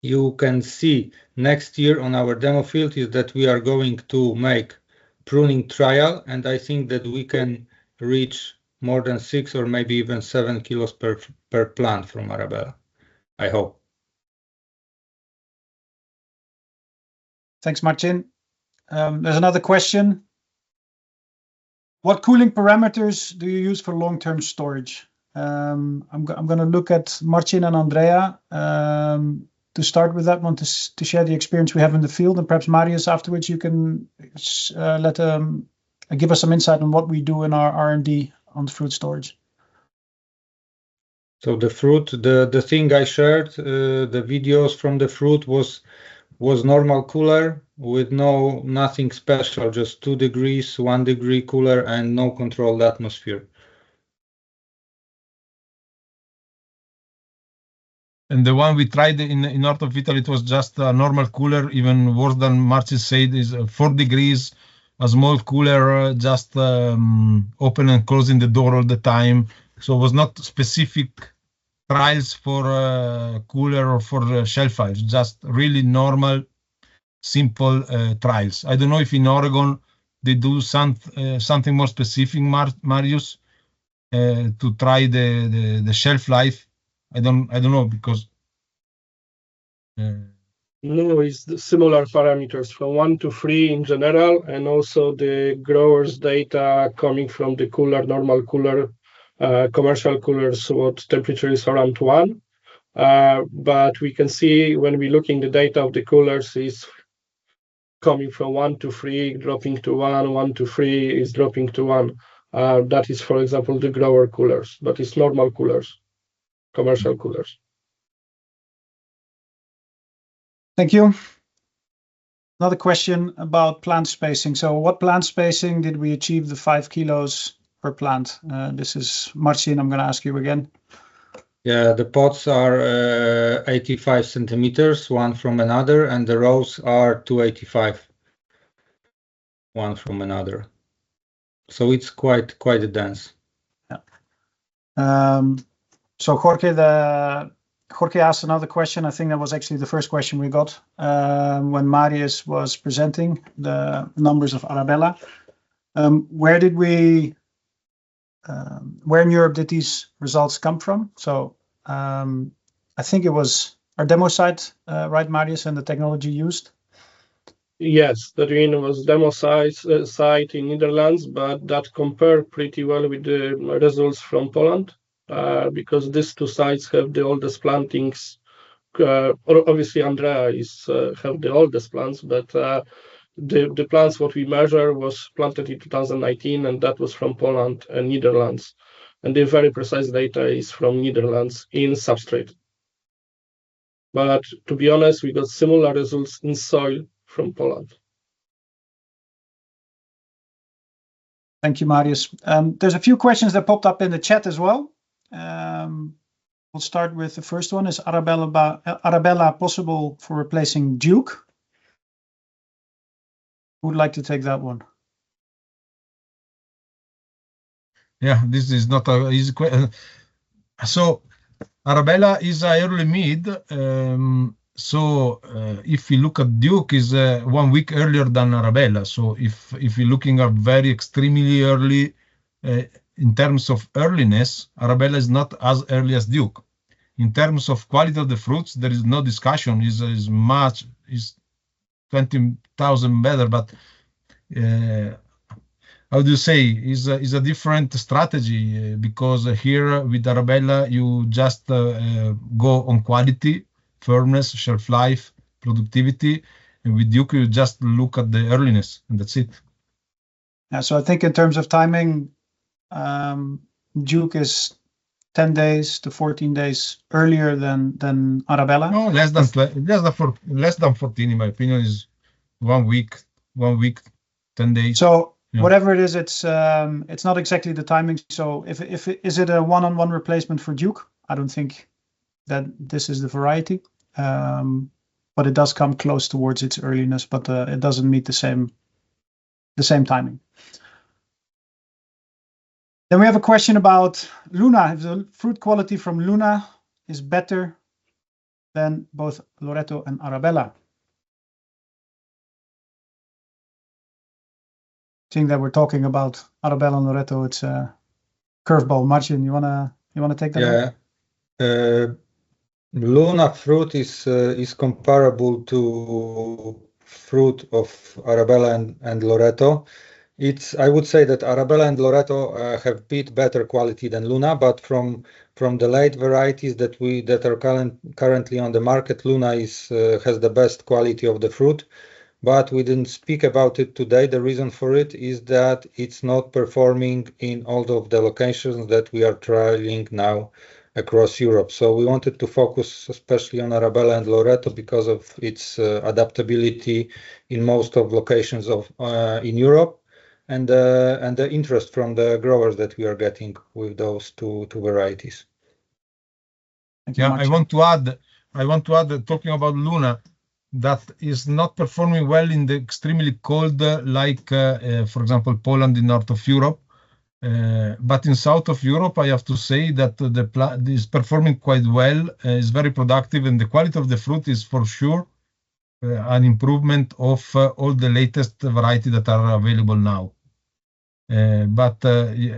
you can see next year on our demo field is that we are going to make pruning trial, and I think that we can reach more than 6 or maybe even 7 kilos per plant from Arabella. I hope. Thanks, Martin. There's another question. What cooling parameters do you use for long-term storage? I'm going to look at Martin and Andrea to start with that one to share the experience we have in the field, and perhaps Marius afterwards you can give us some insight on what we do in our R&D on fruit storage. So the fruit, the thing I shared, the videos from the fruit was normal cooler with nothing special, just 2 degrees, 1 degree cooler, and no controlled atmosphere. And the one we tried in north of Italy, it was just a normal cooler, even worse than Martin said, is 4 degrees, a small cooler, just open and closing the door all the time. So it was not specific trials for cooler or for shelf life, just really normal, simple trials. I don't know if in Oregon they do something more specific, Marius, to try the shelf life. I don't know because no, it's the similar parameters from 1 to 3 in general, and also the growers data coming from the cooler, normal cooler, commercial coolers, what temperature is around 1. But we can see when we looking the data of the coolers is coming from 1 to 3, dropping to 1, 1 to 3 is dropping to 1. That is, for example, the grower coolers, but it's normal coolers, commercial coolers. Thank you. Another question about plant spacing. So what plant spacing did we achieve the 5 kilos per plant? This is Marcin, I'm going to ask you again. Yeah, the pots are 85 centimeters, one from another, and the rows are 285, one from another. So it's quite a dense. Yeah. So Jorge asked another question. I think that was actually the first question we got when Marius was presenting the numbers of Arabella. Where in Europe did these results come from? So I think it was our demo site, right, Marius, and the technology used? Yes, the green was demo site in Netherlands, but that compared pretty well with the results from Poland. Because these 2 sites have the oldest plantings. Obviously, Andrea have the oldest plants, but the plants what we measure was planted in 2019, and that was from Poland and Netherlands. And the very precise data is from Netherlands in substrate. But to be honest, we got similar results in soil from Poland. Thank you, Marius. There's a few questions that popped up in the chat as well. We'll start with the first one. Is Arabella possible for replacing Duke? Who would like to take that one? Yeah, this is not an easy question. So Arabella is a early mid. If you look at Duke, is 1 week earlier than Arabella. So if you're looking at very extremely early in terms of earliness, Arabella is not as early as Duke. In terms of quality of the fruits, there is no discussion. Is 20,000 better, but how do you say? Is a different strategy because here with Arabella you just go on quality, firmness, shelf life, productivity, and with Duke you just look at the earliness, and that's it. Yeah, so I think in terms of timing, Duke is 10 days to 14 days earlier than Arabella. No, less than 14 in my opinion. Is 1 week, 10 days. So yeah. Whatever it is, it's not exactly the timing. So if is it a one-on-one replacement for Duke? I don't think that this is the variety, but it does come close towards its earliness, but it doesn't meet the same timing. Then we have a question about Luna. If the fruit quality from Luna is better than both Loreto and Arabella. Seeing that we're talking about Arabella and Loreto, it's a curveball. Marcin, you wanna take that? Yeah, Luna fruit is comparable to fruit of Arabella and Loreto. I would say that Arabella and Loreto have bit better quality than Luna, but from the late varieties that are currently on the market, Luna has the best quality of the fruit. But we didn't speak about it today. The reason for it is that it's not performing in all of the locations that we are trialing now across Europe. So we wanted to focus especially on Arabella and Loreto because of its adaptability in most of locations in Europe, and the interest from the growers that we are getting with those two varieties. Thank you, Yeah, Marcin. I want to add, talking about Luna, that is not performing well in the extremely cold, like, for example, Poland in north of Europe. But in south of Europe, I have to say that the plant is performing quite well, is very productive, and the quality of the fruit is for sure an improvement of all the latest variety that are available now. But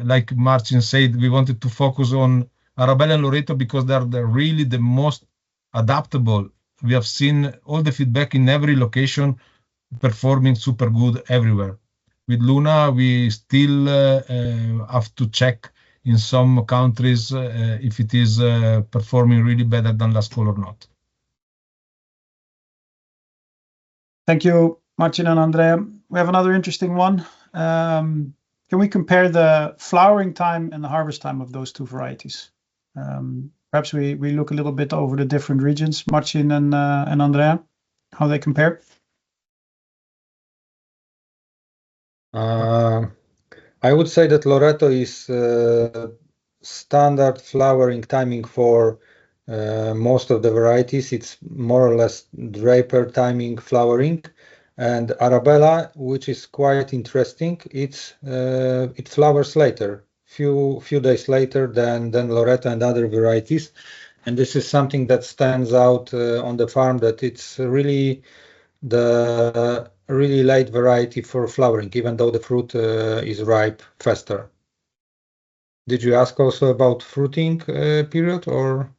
like Marcin said, we wanted to focus on Arabella and Loreto because they're really the most adaptable. We have seen all the feedback in every location performing super good everywhere. With Luna, we still have to check in some countries if it is performing really better than last fall or not. Thank you, Marcin and Andrea. We have another interesting one. Can we compare the flowering time and the harvest time of those two varieties? Perhaps we look a little bit over the different regions, Marcin and Andrea, how they compare. I would say that Loreto is standard flowering timing for most of the varieties. It's more or less Draper timing flowering. And Arabella, which is quite interesting, it flowers later, few days later than Loreto and other varieties. And this is something that stands out on the farm, that it's really the really late variety for flowering, even though the fruit is ripe faster. Did you ask also about fruiting period or?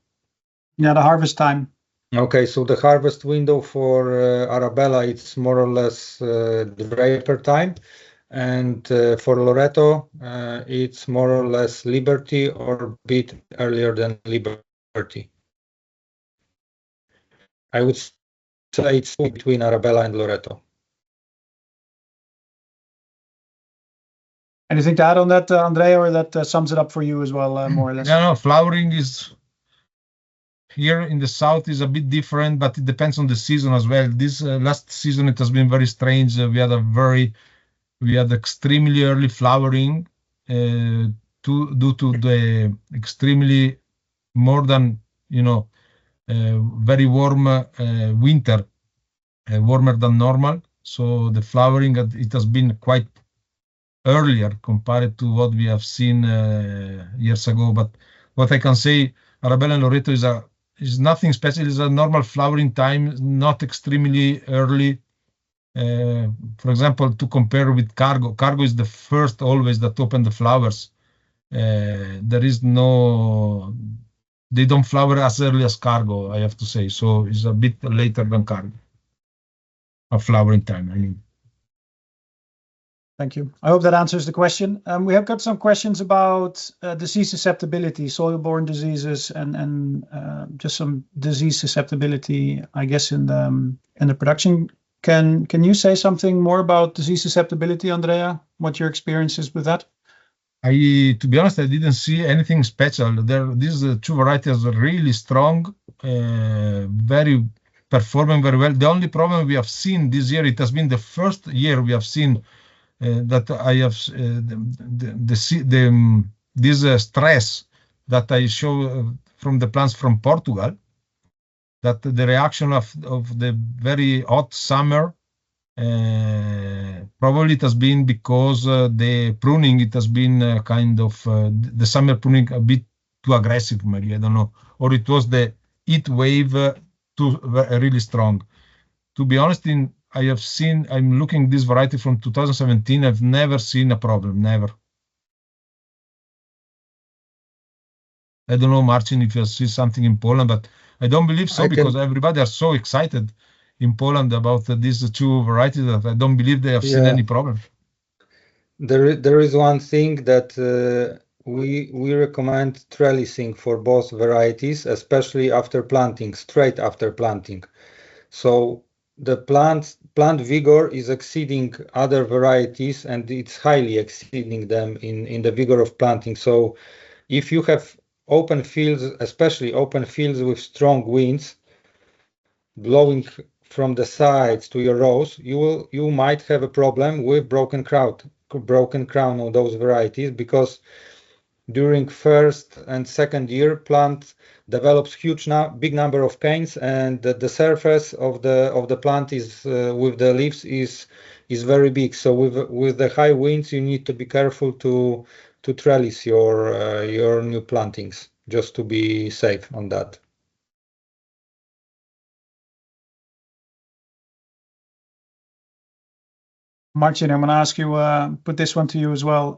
Yeah, the harvest time. Okay, so the harvest window for Arabella, it's more or less Draper time, and for Loreto, it's more or less Liberty or a bit earlier than Liberty. I would say it's between Arabella and Loreto. Anything to add on that, Andrea, or that sums it up for you as well, more or less? No, flowering is here in the south is a bit different, but it depends on the season as well. This last season, it has been very strange. We had extremely early flowering due to the extremely more than, very warm winter, warmer than normal. So the flowering, it has been quite earlier compared to what we have seen years ago. But what I can say, Arabella and Loreto is nothing special. It's a normal flowering time, not extremely early. For example, to compare with Cargo is the first always that open the flowers. They don't flower as early as Cargo, I have to say. So it's a bit later than Cargo. A flowering time, I mean. Thank you. I hope that answers the question. We have got some questions about disease susceptibility, soil-borne diseases, and just some disease susceptibility, I guess, in the production. Can you say something more about disease susceptibility, Andrea? What your experience is with that? To be honest, I didn't see anything special. These two varieties are really strong, performing very well. The only problem we have seen this year, it has been the first year we have seen that I have this stress that I show from the plants from Portugal, that the reaction of the very hot summer, probably it has been because the pruning, it has been kind of the summer pruning a bit too aggressive, maybe, I don't know, or it was the heat wave too really strong. To be honest, I'm looking this variety from 2017. I've never seen a problem, never. I don't know, Marcin, if you see something in Poland, but I don't believe so, because everybody are so excited in Poland about these two varieties. That I don't believe they have seen any problem. There is one thing that we recommend trellising for both varieties, especially after planting, straight after planting. So the plant vigor is exceeding other varieties, and it's highly exceeding them in the vigor of planting. So if you have open fields, especially open fields with strong winds blowing from the sides to your rows, you might have a problem with broken crown of those varieties, because during first and second year, plant develops big number of canes, and the surface of the plant is with the leaves is very big. So with the high winds, you need to be careful to trellis your new plantings, just to be safe on that. Martin, I'm going to ask you, put this one to you as well.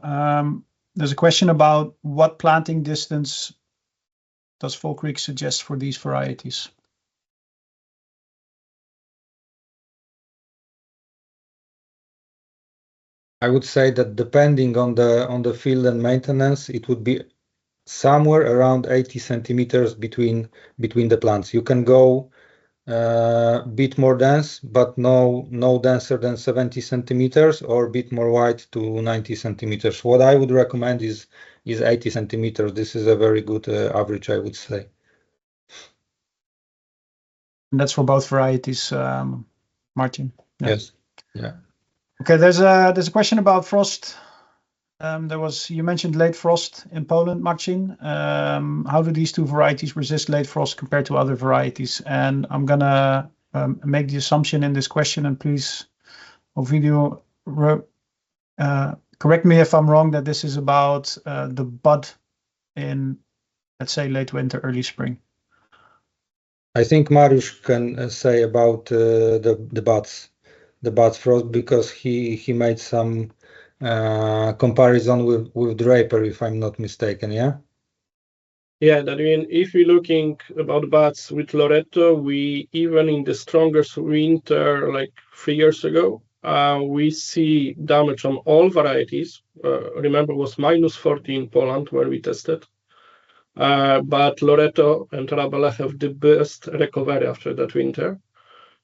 There's a question about what planting distance does Fall Creek suggest for these varieties? I would say that depending on the field and maintenance, it would be somewhere around 80 centimeters between the plants. You can go a bit more dense, but no denser than 70 centimeters, or a bit more wide to 90 centimeters. What I would recommend is 80 centimeters. This is a very good average, I would say. And that's for both varieties, Martin. Yeah. Yes. Yeah. Okay, there's a question about frost. You mentioned late frost in Poland, Marcin. How do these two varieties resist late frost compared to other varieties? And I'm gonna make the assumption in this question, and please, Ovidio, correct me if I'm wrong, that this is about the bud in, let's say, late winter, early spring. I think Mariusz can say about the buds frost, because he made some comparison with Draper, if I'm not mistaken. Yeah. Yeah, I mean, if we're looking about buds with Loreto, we even in the strongest winter, like 3 years ago, we see damage on all varieties. Remember, it was -40 in Poland where we tested. But Loreto and Arabella have the best recovery after that winter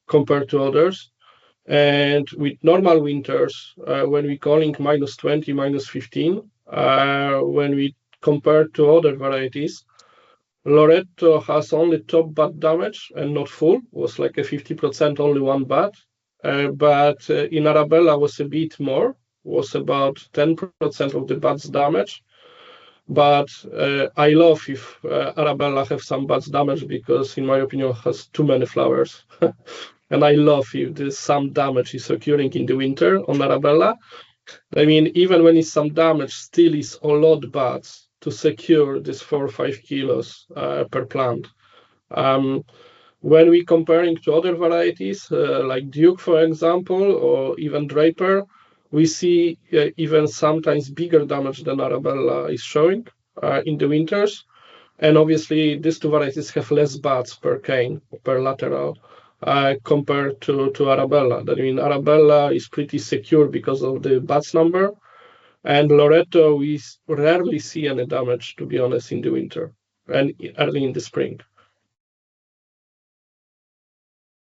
compared to others. And with normal winters, when we calling -20, -15, when we compare to other varieties, Loreto has only top bud damage and not full, was like a 50%, only one bud. But in Arabella was a bit more, was about 10% of the buds damage. But I love if Arabella have some buds damage, because in my opinion has too many flowers. And I love if there's some damage is occurring in the winter on Arabella. I mean, even when it's some damage, still is a lot buds to secure this 4 or 5 kilos per plant. When we comparing to other varieties, like Duke, for example, or even Draper, we see even sometimes bigger damage than Arabella is showing in the winters. And obviously, these two varieties have less buds per cane, per lateral, compared to Arabella. I mean, Arabella is pretty secure because of the buds number. And Loreto, we rarely see any damage, to be honest, in the winter and early in the spring.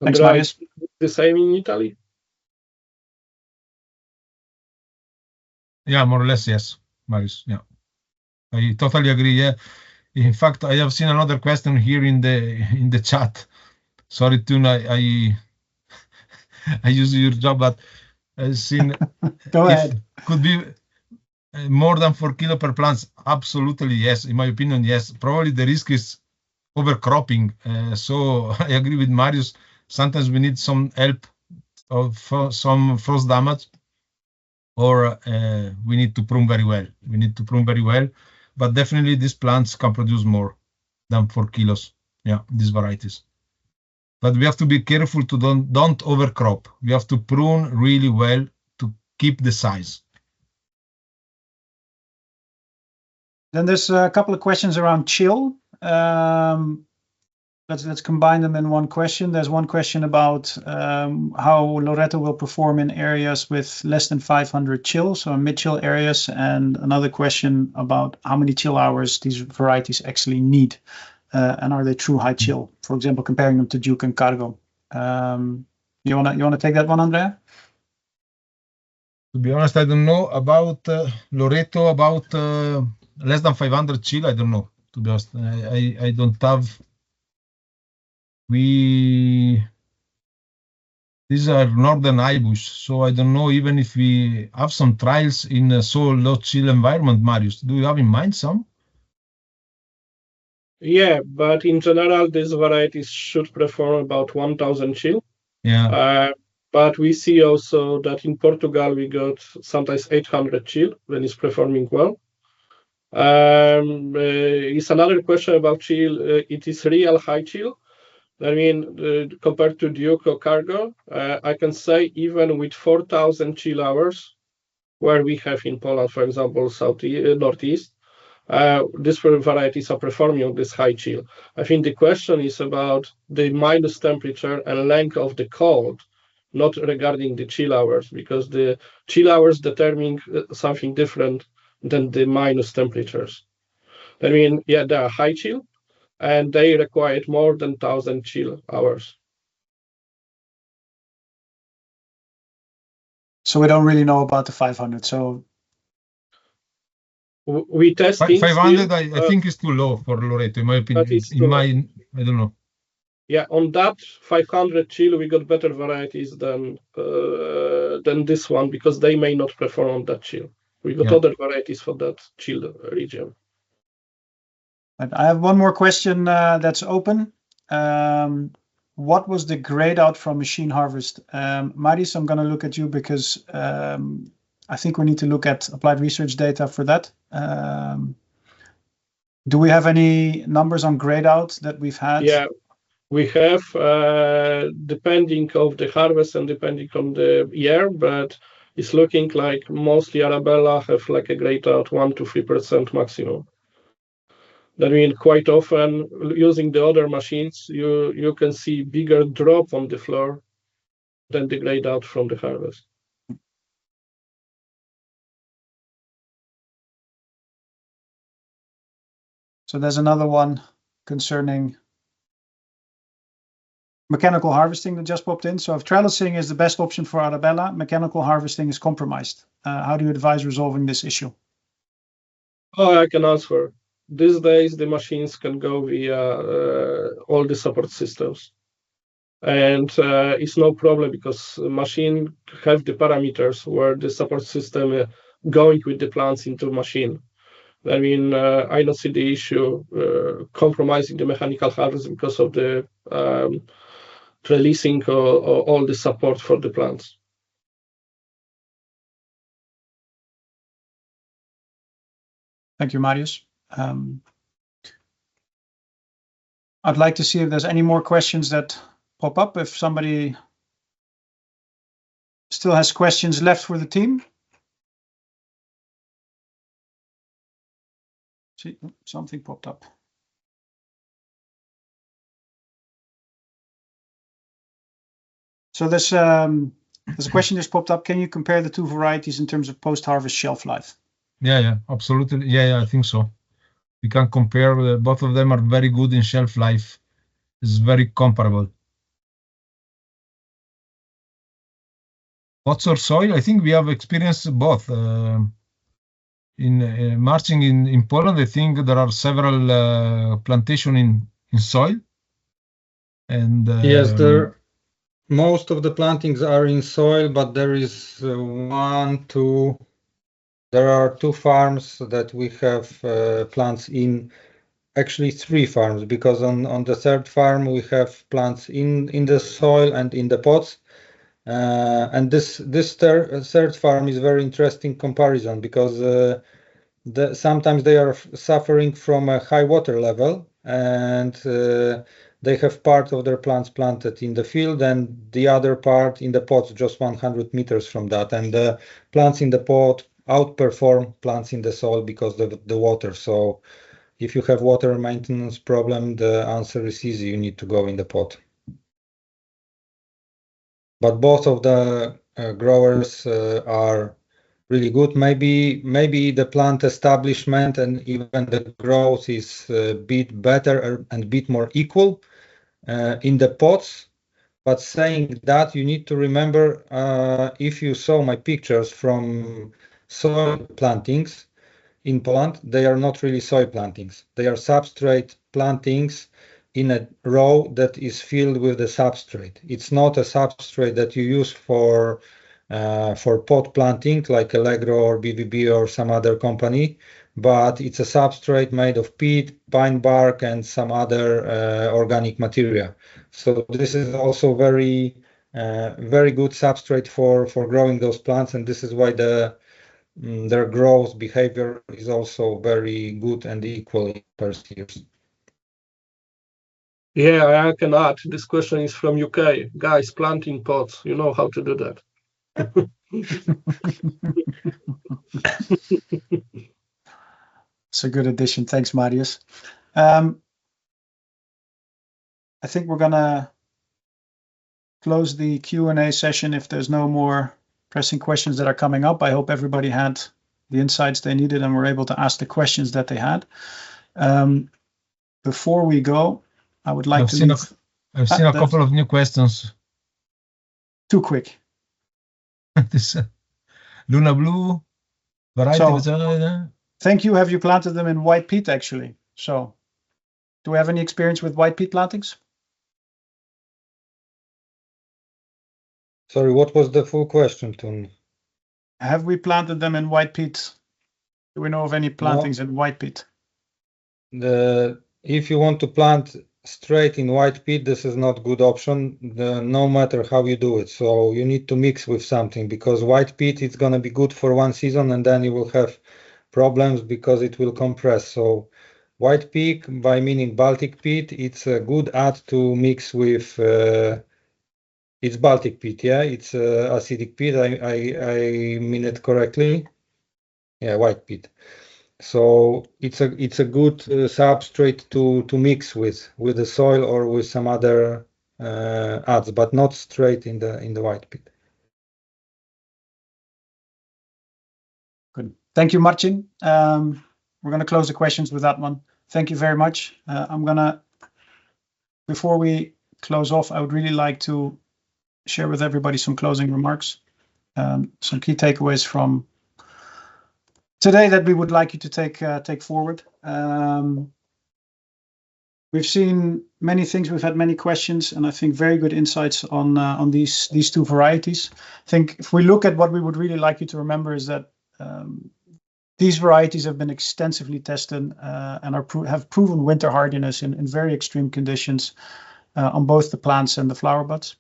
Thanks, Marius. The same in Italy? Yeah, more or less, yes, Marius. Yeah, I totally agree. Yeah, in fact, I have seen another question here in the chat. Sorry, Tune, I use your job, but I've seen. Go ahead. Could be more than 4 kilo per plant. Absolutely, yes. In my opinion, yes. Probably the risk is overcropping. So I agree with Marius. Sometimes we need some help of some frost damage, or we need to prune very well. But definitely these plants can produce more than 4 kilos. Yeah, these varieties. But we have to be careful to don't overcrop. We have to prune really well to keep the size. Then there's a couple of questions around chill. let's combine them in one question. There's one question about how Loreto will perform in areas with less than 500 chill, so mid-chill areas, and another question about how many chill hours these varieties actually need, and are they true high chill? For example, comparing them to Duke and Cargo. You wanna take that one, Andrea? To be honest, I don't know about Loreto, about less than 500 chill. I don't know. To be honest, I don't have. These are northern high-bush, so I don't know even if we have some trials in a so low chill environment. Marius, do you have in mind some? Yeah, but in general, these varieties should perform about 1,000 chill. Yeah. But we see also that in Portugal we got sometimes 800 chill when it's performing well. It's another question about chill. It is real high chill. I mean, compared to Duke or Cargo, I can say even with 4,000 chill hours, where we have in Poland, for example, northeast, these varieties are performing this high chill. I think the question is about the minus temperature and length of the cold, not regarding the chill hours, because the chill hours determine something different than the minus temperatures. I mean, yeah, they are high chill, and they required more than 1,000 chill hours. So we don't really know about the 500. So we testing 500. I think is too low for Loreto, in my opinion. I don't know. Yeah, on that 500 chill, we got better varieties than this one because they may not perform on that chill. We got other varieties for that chill region. And I have one more question that's open. What was the grade out from machine harvest? Marius, I'm going to look at you because I think we need to look at applied research data for that. Do we have any numbers on grade out that we've had? Yeah, we have, depending of the harvest and depending on the year, but it's looking like mostly Arabella have like a grade out 1 to 3% maximum. That means quite often using the other machines, you can see bigger drop on the floor than the grade out from the harvest. So there's another one concerning mechanical harvesting that just popped in. So if trellising is the best option for Arabella, mechanical harvesting is compromised. How do you advise resolving this issue? Oh, I can answer. These days, the machines can go via all the support systems. And it's no problem because machine have the parameters where the support system going with the plants into machine. I mean, I don't see the issue compromising the mechanical harvest because of the releasing or all the support for the plants. Thank you, Marius. I'd like to see if there's any more questions that pop up. If somebody still has questions left for the team. See, something popped up. So there's a question just popped up. Can you compare the two varieties in terms of post-harvest shelf life? Yeah, absolutely. Yeah, I think so. We can compare. Both of them are very good in shelf life. It's very comparable. Pots or soil? I think we have experienced both. In marching in Poland, I think there are several plantations in soil. And yes, most of the plantings are in soil, but there is there are 2 farms that we have plants in, actually 3 farms, because on the 3rd farm we have plants in the soil and in the pots. And this 3rd farm is very interesting comparison because sometimes they are suffering from a high water level, and they have part of their plants planted in the field and the other part in the pots just 100 meters from that. And the plants in the pot outperform plants in the soil because of the water. So If you have water maintenance problem, the answer is easy. You need to go in the pot. But both of the growers are really good. Maybe the plant establishment and even the growth is a bit better and a bit more equal in the pots. But saying that, you need to remember, if you saw my pictures from soil plantings in Poland, they are not really soil plantings. They are substrate plantings in a row that is filled with the substrate. It's not a substrate that you use for pot planting like Allegro or BVB or some other company, but it's a substrate made of peat, pine bark, and some other organic material. So this is also very good substrate for growing those plants, and this is why their growth behavior is also very good and equal in first years. Yeah, I can add. This question is from UK. Guys, planting pots. You know how to do that. It's a good addition. Thanks, Marius. I think we're gonna close the Q&A session if there's no more pressing questions that are coming up. I hope everybody had the insights they needed and were able to ask the questions that they had. Before we go, I would like I've seen a couple of new questions. Too quick. This LoretoBlue variety. Thank you. Have you planted them in white peat, actually? So do we have any experience with white peat plantings? Sorry, what was the full question, Tony? Have we planted them in white peat? Do we know of any plantings in white peat? If you want to plant straight in white peat, this is not good option, no matter how you do it. So you need to mix with something, because white peat is going to be good for one season and then you will have problems because it will compress. So white peat, by meaning Baltic peat, it's a good add to mix with it's Baltic peat, yeah, it's acidic peat. I mean it correctly. Yeah, white peat. So it's a good substrate to mix with the soil or with some other adds, but not straight in the white peat. Good. Thank you, Marcin. We're going to close the questions with that one. Thank you very much. Before we close off, I would really like to share with everybody some closing remarks, some key takeaways from today that we would like you to take forward. We've seen many things. We've had many questions, and I think very good insights on these two varieties. I think if we look at what we would really like you to remember is that these varieties have been extensively tested and have proven winter hardiness in very extreme conditions on both the plants and the flower buds.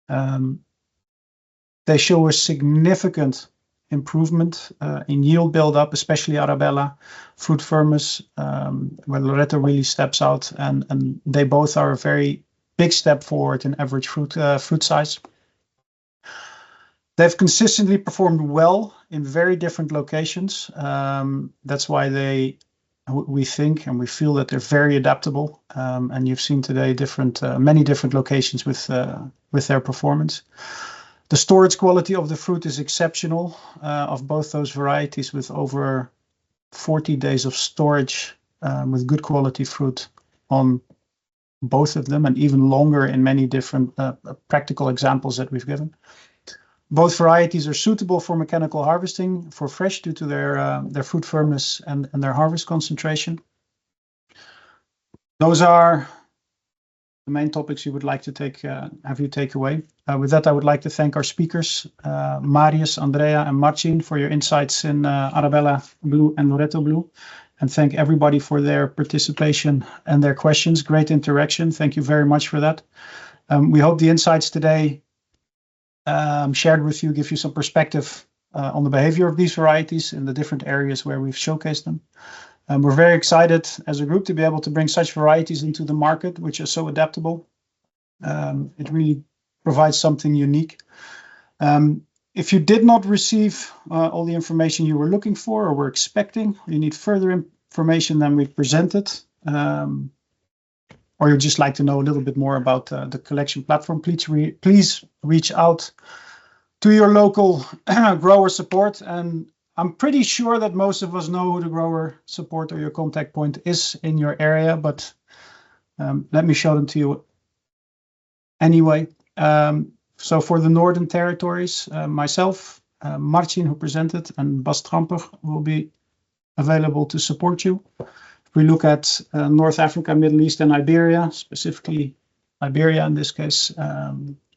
They show a significant improvement in yield buildup, especially Arabella, fruit firmness, where Loreto really steps out, and they both are a very big step forward in average fruit size. They've consistently performed well in very different locations. That's why we think and we feel that they're very adaptable. And you've seen today many different locations with their performance. The storage quality of the fruit is exceptional of both those varieties, with over 40 days of storage with good quality fruit on both of them, and even longer in many different practical examples that we've given. Both varieties are suitable for mechanical harvesting for fresh due to their fruit firmness and their harvest concentration. Those are the main topics you would like to have you take away. With that, I would like to thank our speakers, Marius, Andrea, and Marcin, for your insights in ArabellaBlue and LoretoBlue, and thank everybody for their participation and their questions. Great interaction. Thank you very much for that. We hope the insights today shared with you give you some perspective on the behavior of these varieties in the different areas where we've showcased them. We're very excited as a group to be able to bring such varieties into the market, which are so adaptable. It really provides something unique. If you did not receive all the information you were looking for or were expecting, you need further information than we presented, or you'd just like to know a little bit more about the collection platform, please reach out to your local grower support. And I'm pretty sure that most of us know who the grower support or your contact point is in your area, but let me show them to you anyway. So for the Northern Territories, myself, Martin, who presented, and Bas Tramper will be available to support you. If we look at North Africa, Middle East, and Iberia, specifically Iberia in this case,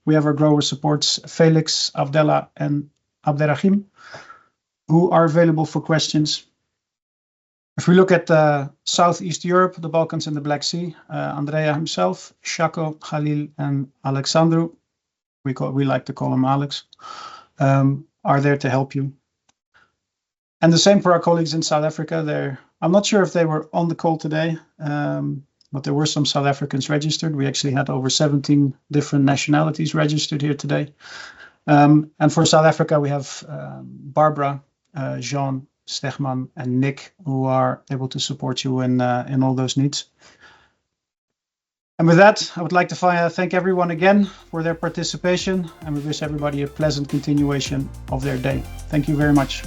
we have our grower supports, Felix, Abdella, and Abderrahim, who are available for questions. If we look at Southeast Europe, the Balkans, and the Black Sea, Andrea himself, Shako, Khalil, and Alexandru, we like to call him Alex, are there to help you. And the same for our colleagues in South Africa. I'm not sure if they were on the call today, but there were some South Africans registered. We actually had over 17 different nationalities registered here today. And for South Africa, we have Barbara, Jean, Stegman, and Nick, who are able to support you in all those needs. And with that, I would like to thank everyone again for their participation, and we wish everybody a pleasant continuation of their day. Thank you very much.